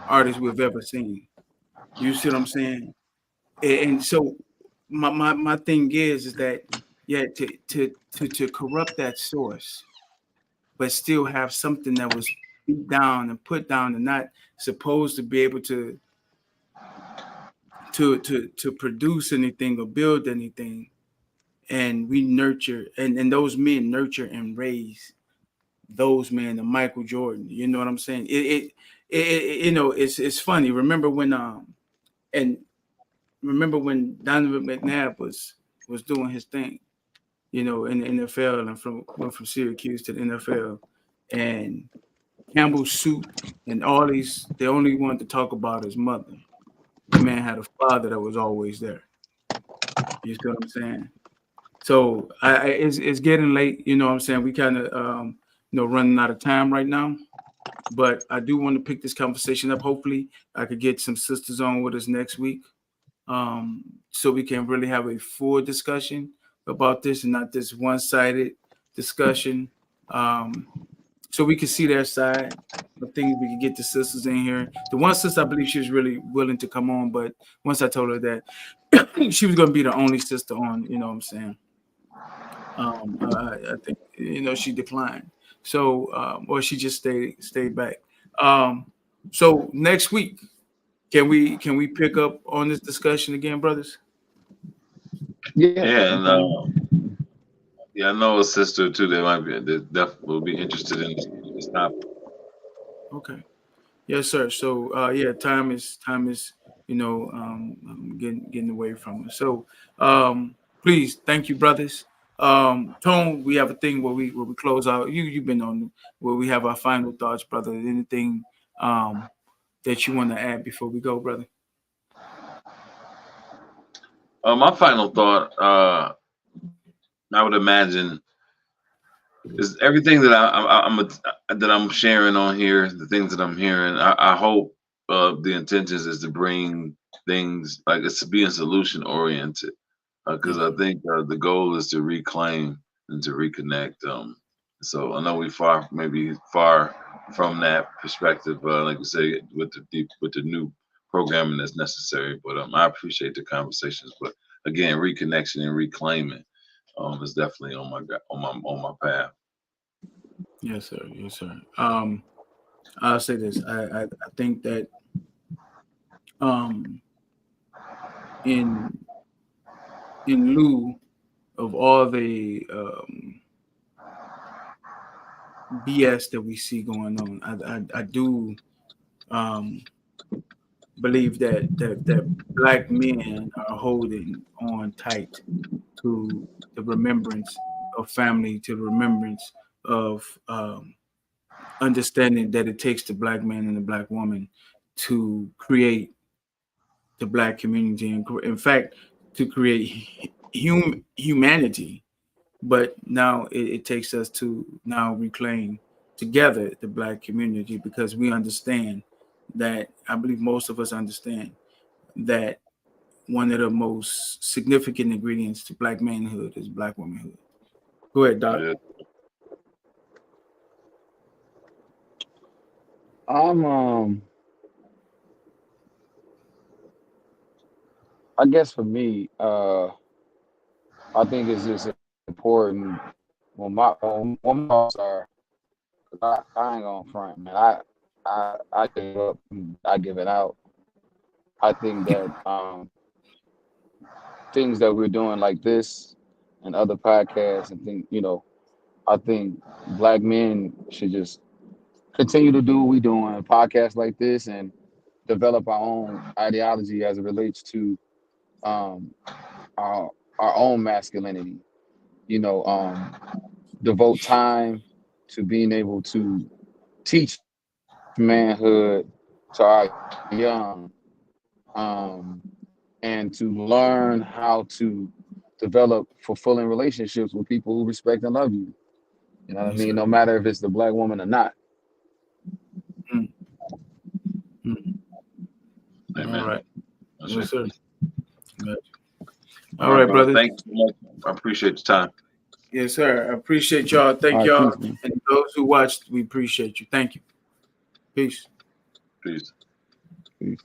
artist we've ever seen. You see what I'm saying? And so my thing is that to corrupt that source, but still have something that was beat down and put down and not supposed to be able to produce anything or build anything. And we nurture, and those men nurture and raise those men, the Michael Jordan. You know what I'm saying? It you know, it's funny. Remember when Donovan McNabb was doing his thing, you know, in the NFL, and went from Syracuse to the NFL, and Campbell Soup and all these, they only wanted to talk about his mother. The man had a father that was always there. You see what I'm saying? So it's getting late. You know what I'm saying? We kind of running out of time right now. But I do want to pick this conversation up. Hopefully, I could get some sisters on with us next week, so we can really have a full discussion about this and not this one-sided discussion. So we can see their side. I think we can get the sisters in here. The one sister, I believe she was really willing to come on, but once I told her that she was going to be the only sister on, you know what I'm saying? I think, you know, she declined. So, or she just stayed back. So next week, can we pick up on this discussion again, brothers? Yeah, and I know a sister too. That definitely will be interested in this topic. Okay. Yes, sir. So time is you know getting away from us. So please, thank you, brothers. Tone, we have a thing where we close out. You've been on where we have our final thoughts, brother. Anything that you want to add before we go, brother? My final thought, I would imagine, is everything that I'm sharing on here, the things that I'm hearing. I hope the intentions is to bring things like it's to be solution oriented, because I think the goal is to reclaim and to reconnect. So I know maybe far from that perspective, like you say, with the new programming that's necessary. But I appreciate the conversations. But again, reconnection and reclaiming is definitely on my path. Yes, sir. Yes, sir. I'll say this. I think that in lieu of all the BS that we see going on, I do believe that Black men are holding on tight to the remembrance of family, to the remembrance of understanding that it takes the Black man and the Black woman to create the Black community, and in fact, to create humanity. But now it takes us to now reclaim together the Black community, because we understand that, I believe most of us understand that one of the most significant ingredients to Black manhood is Black womanhood. Go ahead, Doc. Yeah. I guess for me, I think it's just important when my thoughts are, I ain't gonna front, man. I give up, I give it out. I think that things that we're doing like this and other podcasts and things, you know, I think Black men should just continue to do what we're doing, podcasts like this, and develop our own ideology as it relates to our own masculinity. You know, devote time to being able to teach manhood to our young, and to learn how to develop fulfilling relationships with people who respect and love you. You know what I mean? No matter if it's the Black woman or not. Amen. All right. That's Yes, it. sir. Good. All right, brother. Thank you so much. I appreciate your time. Yes, sir. I appreciate y'all. Thank All right, y'all. peace, man. And those who watched, we appreciate you. Thank you. Peace. Peace. Peace.